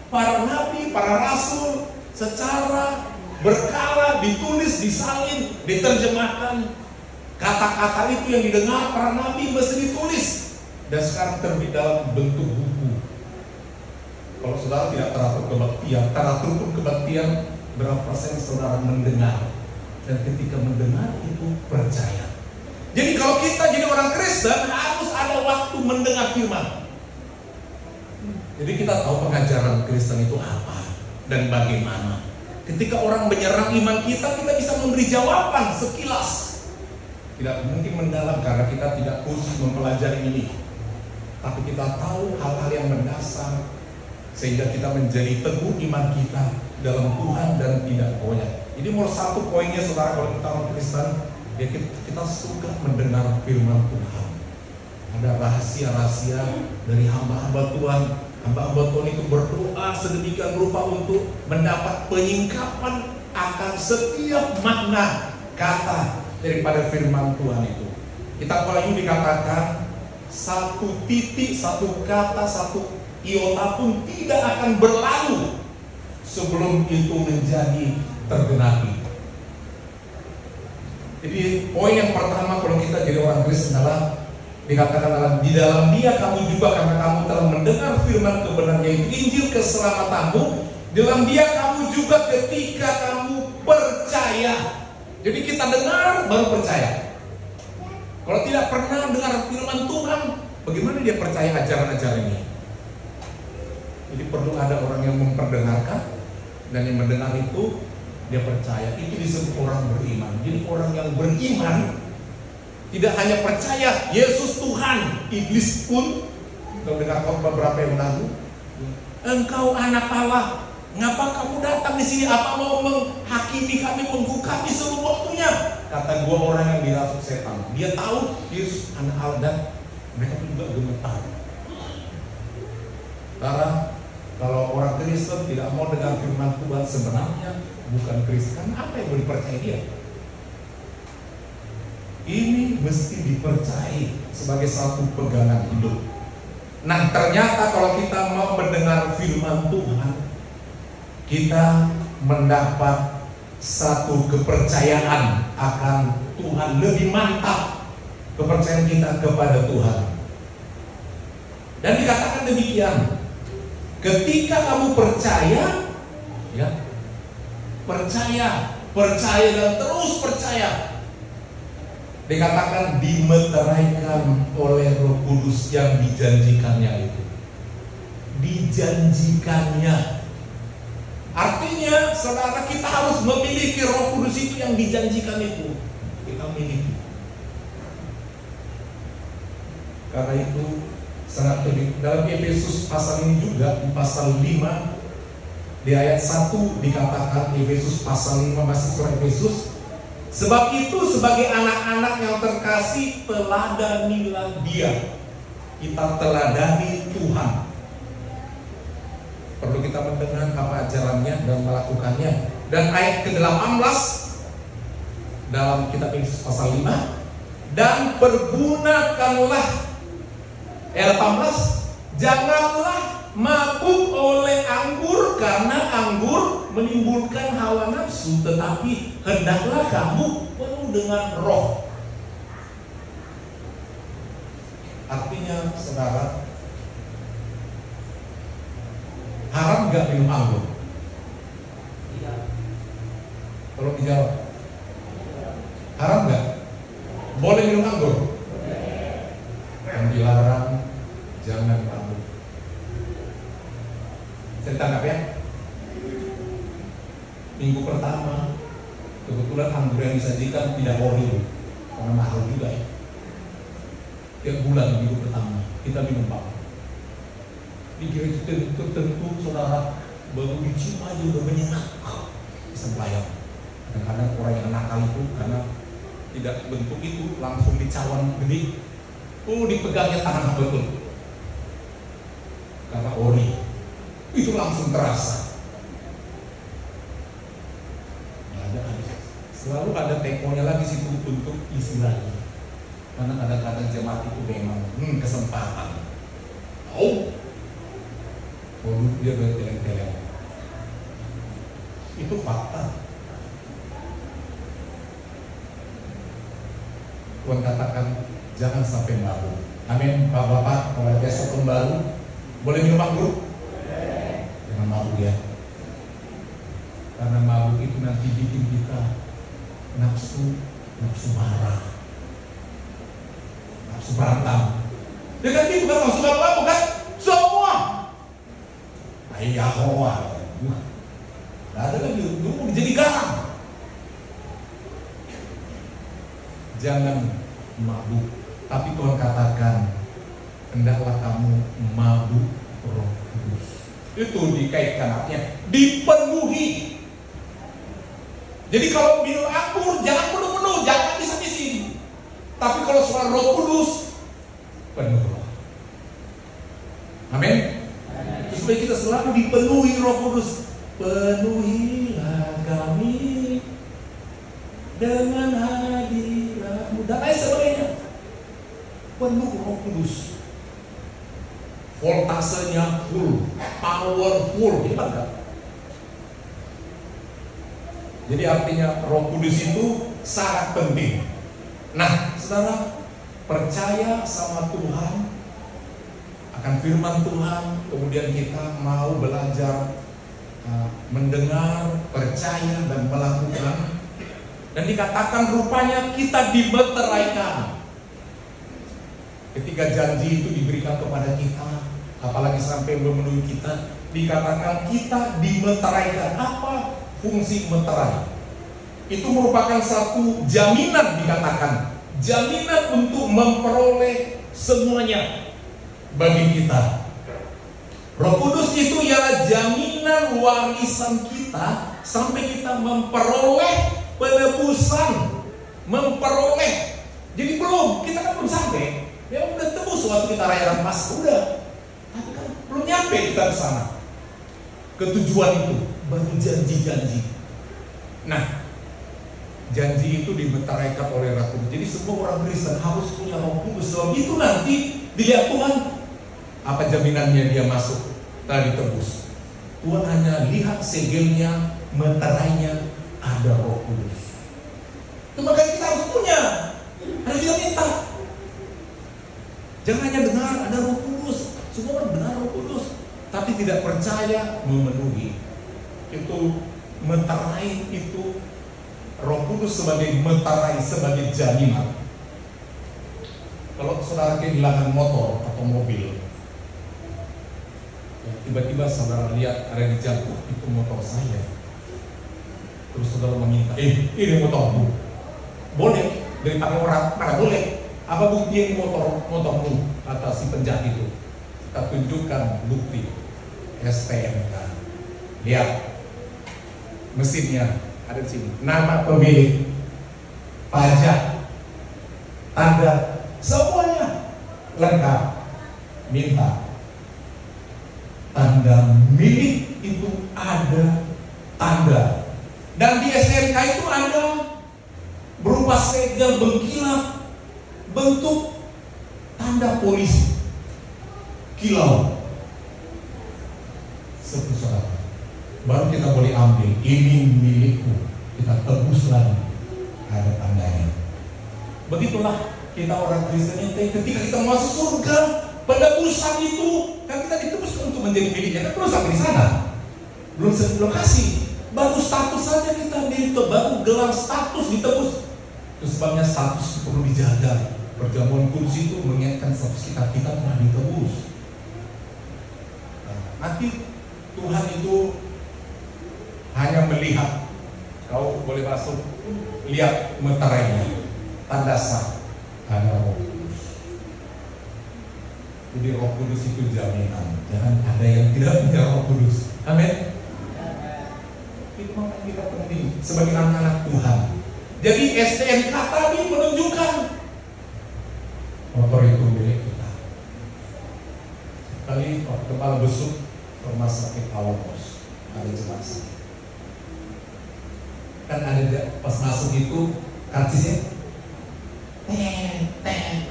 S2: para nabi, para rasul, secara berkala ditulis, disalin, diterjemahkan. Kata-kata itu yang didengar para nabi mesti ditulis, dan sekarang terbit dalam bentuk buku. Kalau saudara tidak teratur kebaktian, berapa persen saudara mendengar? Dan ketika mendengar itu percaya. Jadi kalau kita jadi orang Kristen, harus ada waktu mendengar firman. Jadi kita tahu pengajaran Kristen itu apa dan bagaimana. Ketika orang menyerang iman kita, kita bisa memberi jawaban sekilas. Tidak mungkin mendalam karena kita tidak khusus mempelajari ini. Tapi kita tahu hal-hal yang mendasar, sehingga kita menjadi teguh iman kita dalam Tuhan dan tidak goyah. Jadi nomor satu poinnya, saudara, kalau kita orang Kristen, ya kita suka mendengar firman Tuhan. Ada rahasia-rahasia dari hamba-hamba Tuhan. Hamba-hamba Tuhan itu berdoa sedemikian rupa untuk mendapat penyingkapan akan setiap makna kata daripada firman Tuhan itu. Kitab Wahyu dikatakan, satu titik, satu kata, satu iota pun tidak akan berlalu sebelum itu menjadi tergenapi. Jadi poin yang pertama kalau kita jadi orang Kristen adalah dikatakan di dalam dia kamu juga karena kamu telah mendengar firman kebenaran yaitu Injil keselamatanmu. Dalam dia kamu juga ketika kamu percaya. Jadi kita dengar baru percaya. Kalau tidak pernah dengar firman Tuhan, bagaimana dia percaya ajaran-ajaran ini? Jadi perlu ada orang yang memperdengarkan, dan yang mendengar itu dia percaya. Itu disebut orang beriman. Jadi orang yang beriman tidak hanya percaya Yesus Tuhan, iblis pun, kalau dengar beberapa yang lalu, engkau anak Allah, ngapa kamu datang di sini? Apa mau menghakimi kami, menghukami seluruh waktunya? Kata dua orang yang dirasuk setan. Dia tahu Yesus anak Allah dan mereka pun juga gemetar. Karena kalau orang Kristen tidak mau dengar firman Tuhan, sebenarnya bukan Kristen. Apa yang mau dipercaya dia? Ini mesti dipercayai sebagai satu pegangan hidup. Nah, ternyata kalau kita mau mendengar firman Tuhan, kita mendapat satu kepercayaan akan Tuhan lebih mantap, kepercayaan kita kepada Tuhan. Dan dikatakan demikian, ketika kamu percaya, ya, percaya dan terus percaya. Dikatakan dimeteraikan oleh Roh Kudus yang dijanjikannya itu. Dijanjikannya. Artinya, saudara, kita harus memiliki Roh Kudus itu yang dijanjikan itu. Kita miliki. Karena itu sangat penting. Dalam Efesus pasal ini juga, di pasal 5 di ayat 1 dikatakan, Efesus pasal 5 masih surah Efesus, Sebab itu sebagai anak-anak yang terkasih, teladanilah Dia. Kita teladani Tuhan. Perlu kita mendengar apa ajarannya dan melakukannya. Dan ayat ke-18 dalam kitab Efesus pasal 5, dan pergunakanlah, ayat 18, janganlah mabuk oleh anggur, karena anggur menimbulkan hawa nafsu, tetapi hendaklah kamu penuh dengan roh. Artinya, saudara, haram gak minum anggur?
S4: Iya.
S2: Tolong dijawab. Haram gak? Boleh minum anggur? Yang dilarang, jangan mabuk. Saya tangkap ya. Minggu pertama kebetulan anggur yang disajikan tidak ori, karena mahal juga ya. Tiap bulan minggu pertama kita minum pak. Di gereja tertentu saudara baru dicium aja udah menyengat, bisa melayang. Kadang-kadang orang yang nakal itu karena tidak bentuk itu langsung dicawan gede, dipegangnya tangan betul, karena ori itu langsung terasa. Selalu ada tekonya lagi situ untuk isi lagi. Karena kadang-kadang jemaat itu memang kesempatan. Dia berteleng-teleng. Itu fakta. Tuhan katakan jangan sampai mabuk. Amin. Bapak-bapak, kalau besok kembali boleh minum anggur? Jangan mabuk ya. Karena mabuk itu nanti bikin kita nafsu marah, nafsu berantem. Ya kan itu bukan maksud apa, bukan semua. Yahwa, nggak ada lagi. Dulu jadi garam. Jangan mabuk, tapi Tuhan katakan hendaklah kamu mabuk Roh Kudus. Itu dikaitkan artinya dipenuhi. Jadi kalau minum anggur jangan penuh-penuh, jangan habis-habisin. Tapi kalau soal Roh Kudus penuh roh. Amin. Supaya kita selalu dipenuhi Roh Kudus. Penuhilah kami dengan hadirat-Mu dan lain sebagainya. Penuh Roh Kudus. Voltasenya full, powerful, hebat kan? Jadi artinya Roh Kudus itu sangat penting. Nah, saudara, percaya sama Tuhan, akan firman Tuhan, kemudian kita mau belajar mendengar, percaya dan melakukan. Dan dikatakan rupanya kita dimeteraikan. Ketika janji itu diberikan kepada kita, apalagi sampai memenuhi kita, dikatakan kita dimeteraikan. Apa fungsi meterai? Itu merupakan satu jaminan, dikatakan jaminan untuk memperoleh semuanya bagi kita. Roh Kudus itu ialah jaminan warisan kita sampai kita memperoleh penebusan, memperoleh. Jadi kita kan belum sampai. Ya udah tebus waktu kita rayakan Paskah udah, tapi kan belum nyampe kita ke sana, ke tujuan itu. Baru janji-janji. Nah, janji itu dimeteraikan oleh Roh Kudus. Jadi semua orang Kristen harus punya Roh Kudus. Sebab itu nanti dilihat Tuhan, apa jaminannya dia masuk tadi tebus. Tuhan hanya lihat segelnya, meterainya, ada Roh Kudus. Itu makanya kita harus punya, harus kita minta. Jangan hanya dengar ada Roh Kudus. Semua orang benar Roh Kudus, tapi tidak percaya memenuhi. Itu meterai, itu Roh Kudus sebagai meterai, sebagai jaminan. Kalau saudara kehilangan motor atau mobil, ya, tiba-tiba saudara lihat ada di jangkuk, itu motor saya. Terus saudara meminta, ini motormu. Boleh, dari tangan orang, mana boleh. Apa bukti ini motormu? Kata si penjahat itu. Kita tunjukkan bukti STNK. Lihat, mesinnya ada di sini. Nama pemilik pajak, tanda, semuanya lengkap. Minta tanda milik itu ada tanda, dan di STNK itu ada berupa segel berkilat bentuk tanda polisi kilau. Saudara, baru kita boleh ambil, ini milikku, kita tebus lagi, ada tandanya. Begitulah kita orang Kristen itu, ketika kita masuk surga, penebusan itu kan kita ditebus untuk menjadi miliknya, kan belum sampai di sana, belum sampai lokasi, baru status saja kita ditebus, baru gelar status ditebus. Itu sebabnya status perlu dijaga. Perjamuan kudus itu mengingatkan status kita telah ditebus. Nanti Tuhan itu hanya melihat, kau boleh masuk, lihat meterainya, tanda sah, ada Roh Kudus. Jadi Roh Kudus itu jaminan, jangan ada yang tidak punya Roh Kudus. Amin. Itu makanya kita penting sebagai anak-anak Tuhan. Jadi STNK tadi menunjukkan motor itu milik kita. Kali waktu kepala besuk rumah sakit Awapos, ada jelas. Kan ada pas masuk itu karcisnya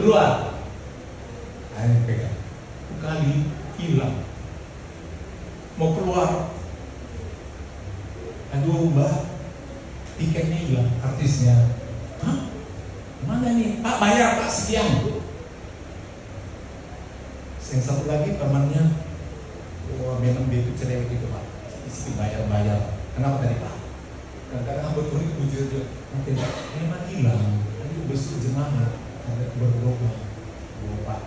S2: keluar, ayo pegang, kali hilang, mau keluar, aduh mbak, tiketnya hilang, artisnya, hah? Mana nih? Pak bayar pak sekian. Yang satu lagi temannya, wah memang dia itu cerewet itu pak, isi bayar. Kenapa tadi pak? Kadang-kadang betul itu bujur nanti memang hilang, itu besok jemaah ada berdoa, pak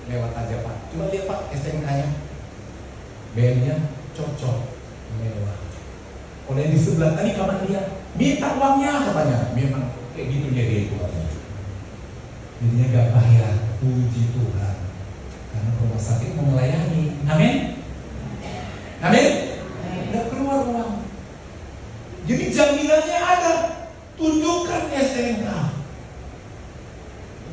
S2: lewat aja pak. Coba lihat pak STNK-nya, BM-nya cocok, mewah. Kalau yang di sebelah tadi kapan dia minta uangnya katanya, memang kayak gitu dia itu katanya. Jadinya gak bayar, puji Tuhan. Karena rumah sakit mau melayani. Amin. Amin. Udah keluar uang. Jadi jaminannya ada. Tunjukkan STNK.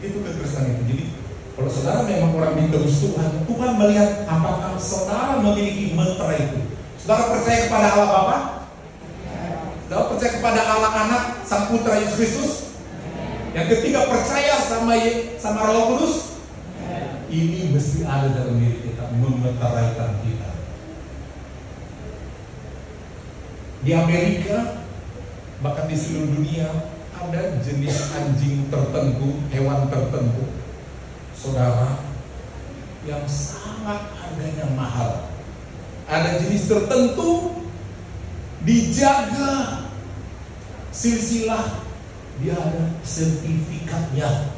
S2: Begitu kekristenan itu. Jadi kalau saudara memang orang ditebus Tuhan, Tuhan melihat apakah saudara memiliki meter itu. Saudara percaya kepada Allah Bapa? Saudara percaya kepada Allah Anak, Sang Putra Yesus Kristus? Yang ketiga percaya sama Roh Kudus? Ini mesti ada dalam diri kita, memeteraikan kita. Di Amerika, bahkan di seluruh dunia, ada jenis anjing tertentu, hewan tertentu, saudara, yang sangat harganya mahal. Ada jenis tertentu dijaga silsilah, dia ada sertifikatnya,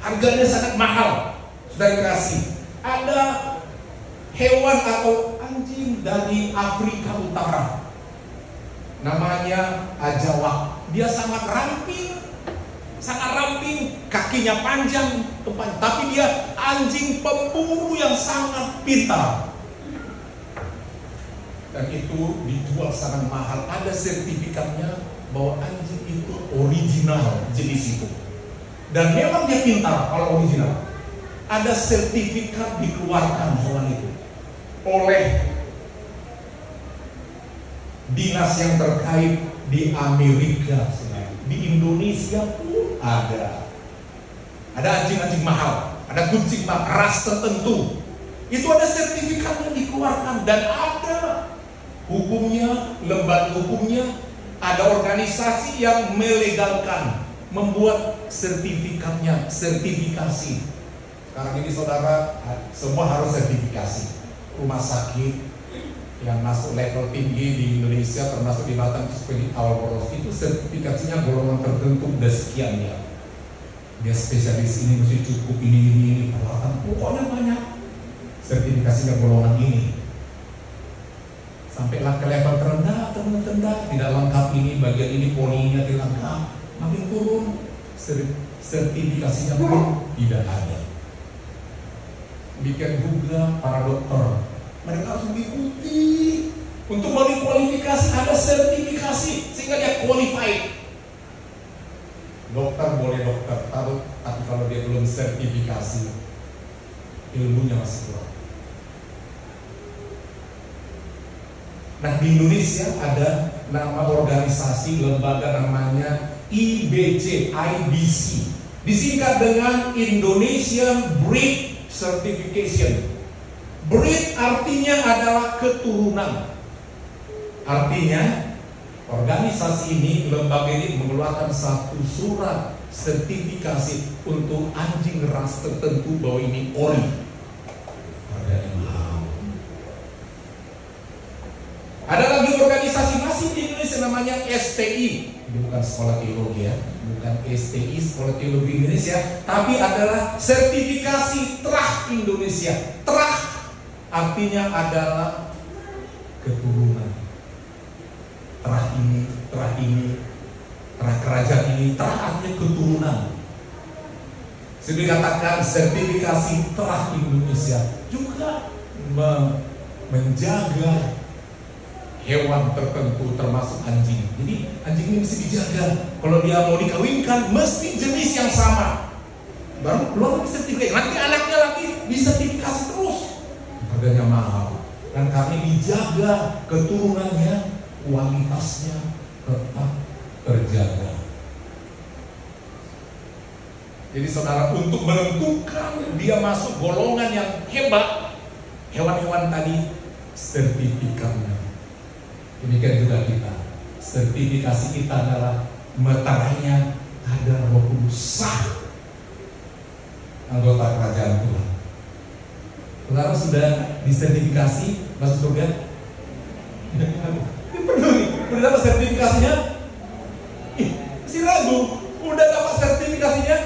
S2: harganya sangat mahal. Dari kasih, ada hewan atau anjing dari Afrika Utara, namanya ajawak. Dia sangat ramping, kakinya panjang, tapi dia anjing pemburu yang sangat pintar. Dan itu dijual sangat mahal. Ada sertifikatnya bahwa anjing itu original jenis itu. Dan memang dia pintar kalau original. Ada sertifikat dikeluarkan hewan itu oleh dinas yang terkait di Amerika, di Indonesia pun ada anjing-anjing mahal, ada kucing ras tertentu, itu ada sertifikatnya dikeluarkan dan ada hukumnya, lembaga hukumnya, ada organisasi yang melegalkan, membuat sertifikatnya, sertifikasi. Sekarang ini saudara, semua harus sertifikasi. Rumah sakit yang masuk level tinggi di Indonesia, termasuk di Batam seperti Awapos, itu sertifikasinya golongan tertentu udah sekian ya. Dia spesialis ini mesti cukup ini peralatan, pokoknya banyak. Sertifikasinya golongan ini. Sampailah ke level terendah, tidak lengkap ini, bagian ini polinya tidak lengkap, makin turun, sertifikasinya pun tidak ada. Bikin juga para dokter, mereka harus mengikuti untuk kualifikasi, ada sertifikasi sehingga dia qualified. Dokter boleh dokter, tapi kalau dia belum sertifikasi, ilmunya masih kurang. Nah, di Indonesia ada nama organisasi lembaga namanya IBC, disingkat dengan Indonesian Breed Certification. Breed artinya adalah keturunan. Artinya organisasi ini, lembaga ini mengeluarkan satu surat sertifikasi untuk anjing ras tertentu bahwa ini ori. Harganya mahal. Ada lagi organisasi masih di Indonesia namanya STI. Ini bukan sekolah teologi ya, bukan STI sekolah teologi Indonesia, tapi adalah sertifikasi Trah Indonesia. Trah artinya adalah keturunan. Trah ini, Trah kerajaan ini, Trah artinya keturunan. Sudah dikatakan sertifikasi Trah Indonesia juga menjaga hewan tertentu termasuk anjing. Jadi anjing ini mesti dijaga. Kalau dia mau dikawinkan mesti jenis yang sama. Baru keluar sertifikat. Nanti anaknya lagi disertifikasi terus. Harganya mahal. Dan kami dijaga keturunannya, kualitasnya tetap terjaga. Jadi saudara, untuk menentukan dia masuk golongan yang hebat, hewan-hewan tadi sertifikatnya. Demikian juga kita. Sertifikasi kita adalah meterainya ada Roh Kudus sah, anggota kerajaan Tuhan. Saudara sudah disertifikasi masuk surga? Ini perlu nih, udah dapat sertifikasinya? Masih ragu, udah dapat sertifikasinya?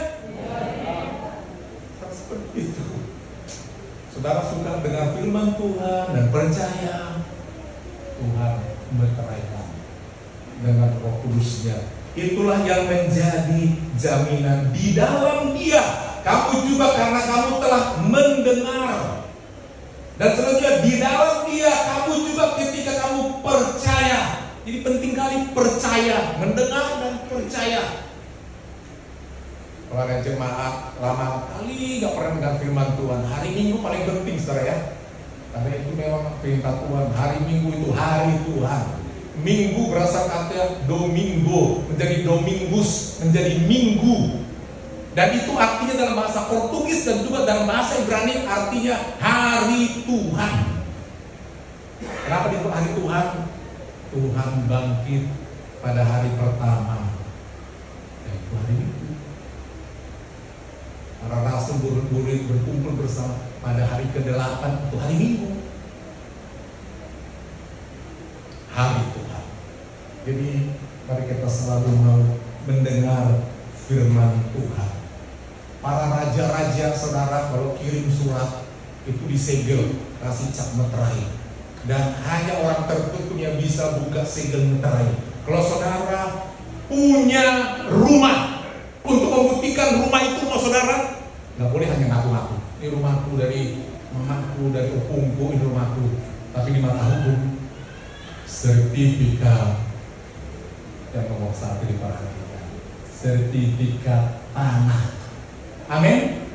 S2: Seperti itu. Saudara suka dengar firman Tuhan dan percaya Tuhan meteraikan dengan Roh Kudusnya. Itulah yang menjadi jaminan di dalam Dia. Kamu juga karena kamu telah mendengar. Dan selanjutnya di dalam Dia kamu juga ketika kamu percaya. Jadi penting kali percaya, mendengar dan percaya. Kalau ada jemaat lama kali gak pernah mendengar firman Tuhan, hari Minggu paling penting saudara ya. Karena itu memang perintah Tuhan. Hari Minggu itu hari Tuhan. Minggu berasal kata domingo, menjadi domingus, menjadi minggu. Dan itu artinya dalam bahasa Portugis dan juga dalam bahasa Ibrani artinya hari Tuhan. Kenapa disebut hari Tuhan? Tuhan bangkit pada hari pertama, yaitu hari Minggu. Para rasul murid berkumpul bersama pada hari ke-8 itu hari Minggu. Hari Tuhan. Jadi mari kita selalu mau mendengar firman Tuhan. Para raja-raja saudara kalau kirim surat itu disegel, kasih cap meterai. Dan hanya orang tertentu yang bisa buka segel meterai. Kalau saudara punya rumah, untuk membuktikan rumah itu mau saudara, nggak boleh hanya ngaku-ngaku. Ini rumahku dari mamaku, dari opungku, ini rumahku. Tapi di mata hukum, sertifikat yang nomor 1 diperhatikan. Sertifikat tanah. Amin.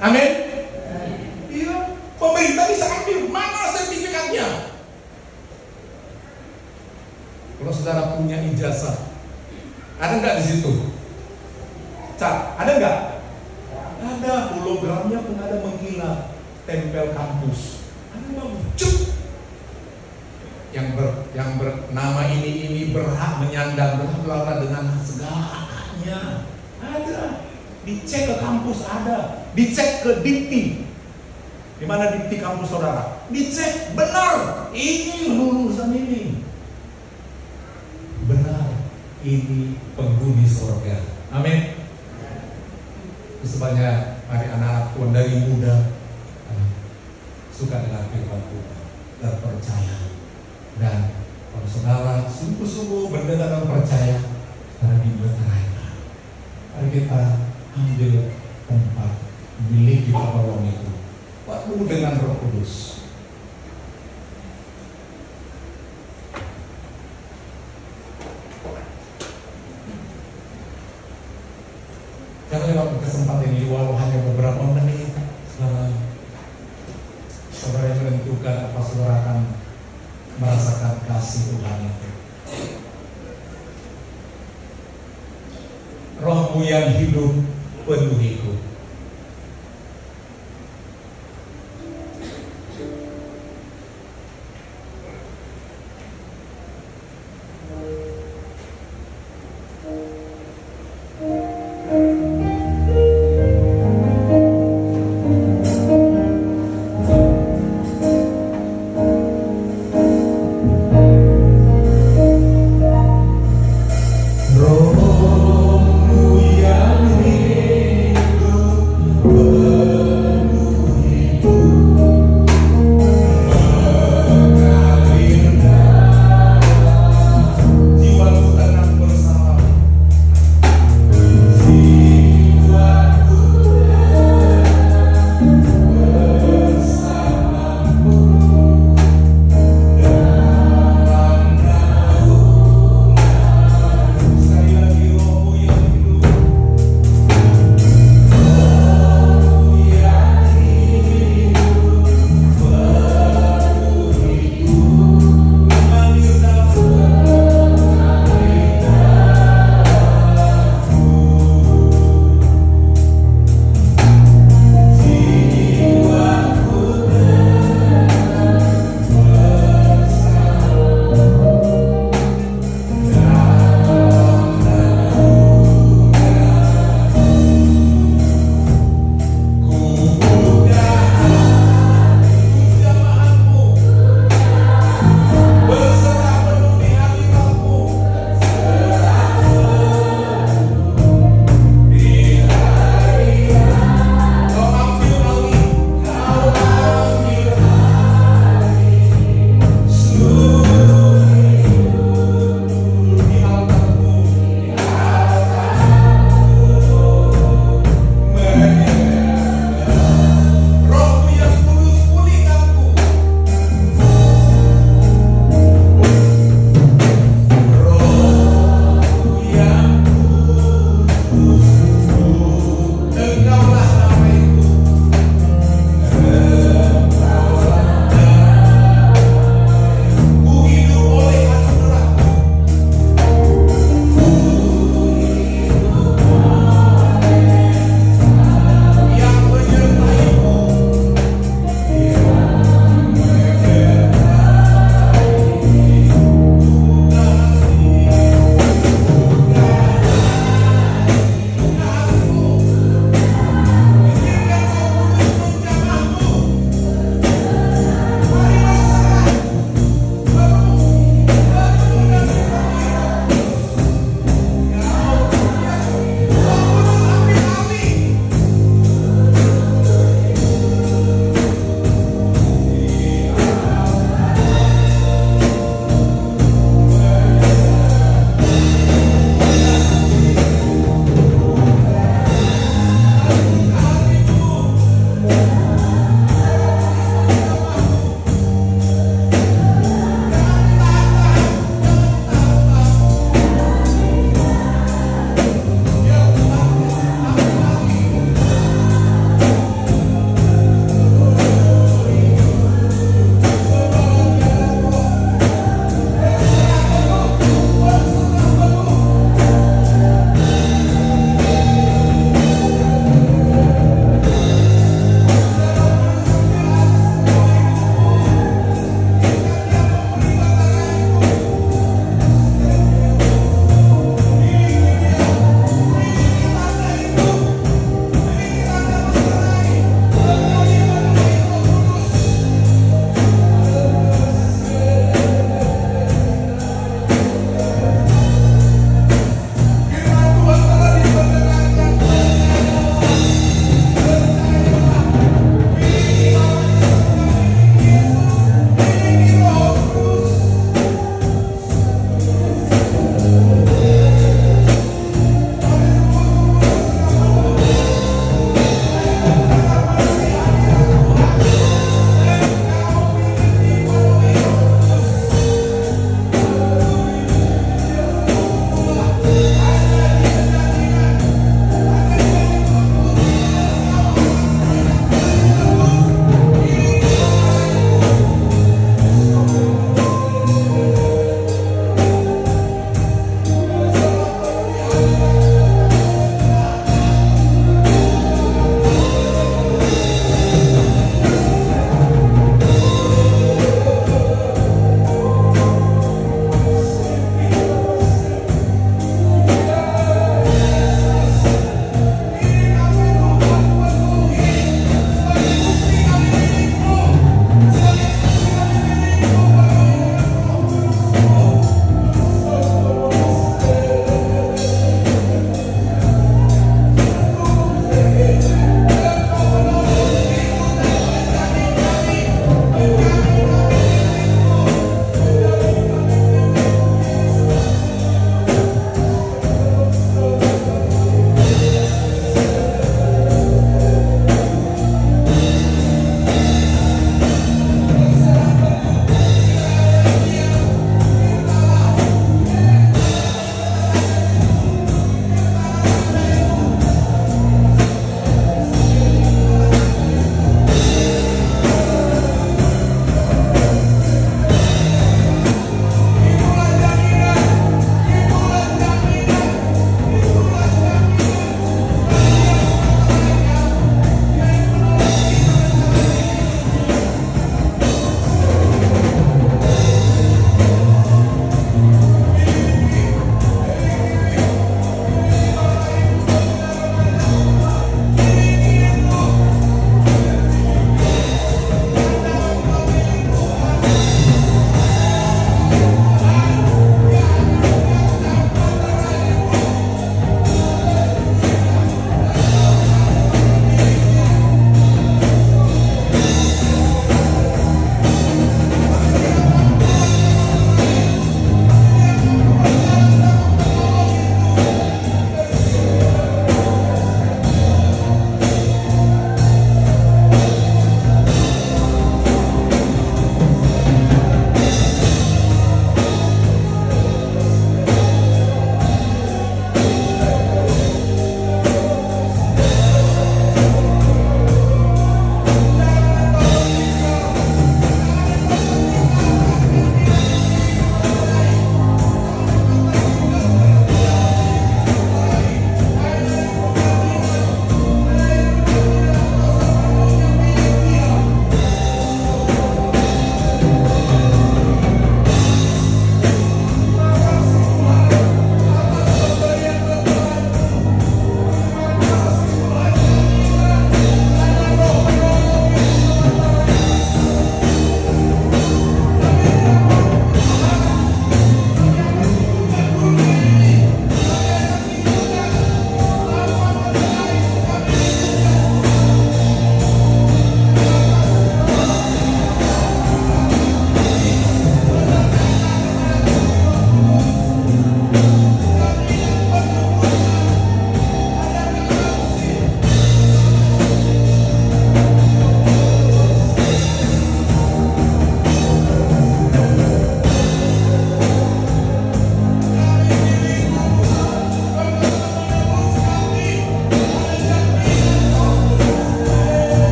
S2: Amin. Iya. Pemerintah bisa ambil mana sertifikatnya? Kalau saudara punya ijazah, ada nggak di situ? Cap, ada nggak? Ada, hologramnya pun ada mengkilat, tempel kampus. Ada bagus, cuk. Yang bernama ini berhak menyandang, berhak berlaku dengan segala haknya. Ada, dicek ke kampus ada, dicek ke dikti. Di mana dikti kampus saudara? Dicek benar, ini lulusan ini. Benar, ini penghuni surga. Amin. Sebanyak hari anak Tuhan dari muda suka dengan firman Tuhan dan percaya. Dan kalau saudara sungguh-sungguh mendengar dan percaya, karena dimeteraikan. Mari kita ambil tempat milik kita tolong itu. Penuh dengan Roh Kudus. yang hidup penuhiku.
S3: Rohmu yang hidup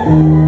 S5: Terima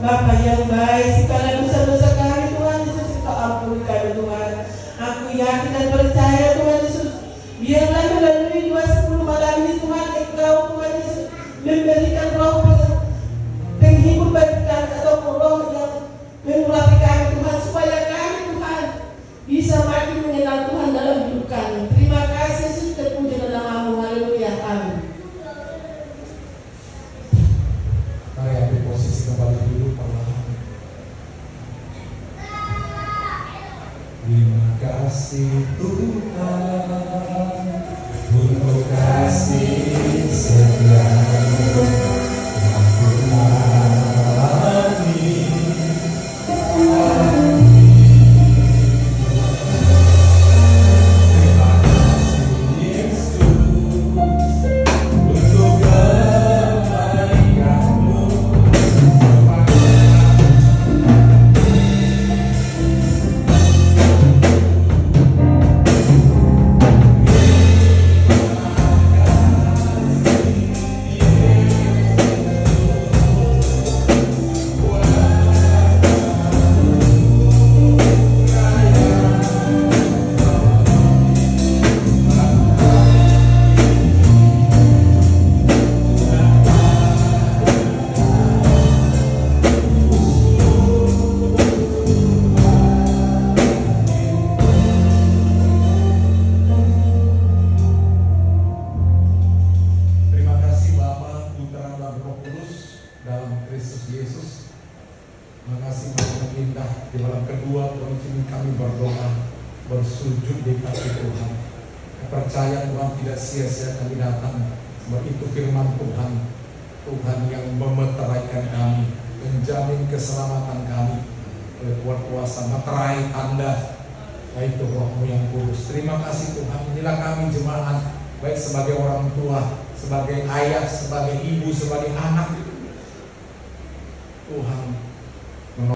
S5: Bapa yang baik, segala dosa-dosa kami Tuhan Yesus Engkau ampuni kami Tuhan. Aku yakin dan percaya Tuhan Yesus, biarlah melalui 210 malam ini Tuhan Engkau Tuhan Yesus memberikan roh penghibur bagi kami atau roh yang mengurapi kami Tuhan, supaya kami Tuhan bisa makin mengenal Tuhan dalam hidup kami. Terima kasih Yesus, terpuji dalam nama-Mu. Haleluya. Amin.
S2: Mari ambil posisi kembali dulu perlahan. Terima kasih Tuhan untuk kasih setiamu yang kualami. Terima kasih Yesus untuk kebaikan-Mu. Terima kasih Bapa, Putra dan Roh Kudus dalam Kristus Yesus. Terima kasih Maha Indah, di dalam kedua ini kami berdoa, bersujud di kaki Tuhan. Percaya Tuhan tidak sia-sia kami datang, sebab itu firman Tuhan, Tuhan yang memeteraikan kami, menjamin keselamatan kami oleh kuasa meterai tanda, yaitu Roh-Mu yang kudus. Terima kasih Tuhan, inilah kami jemaat, baik sebagai orang tua, sebagai ayah, sebagai ibu, sebagai anak. Tuhan,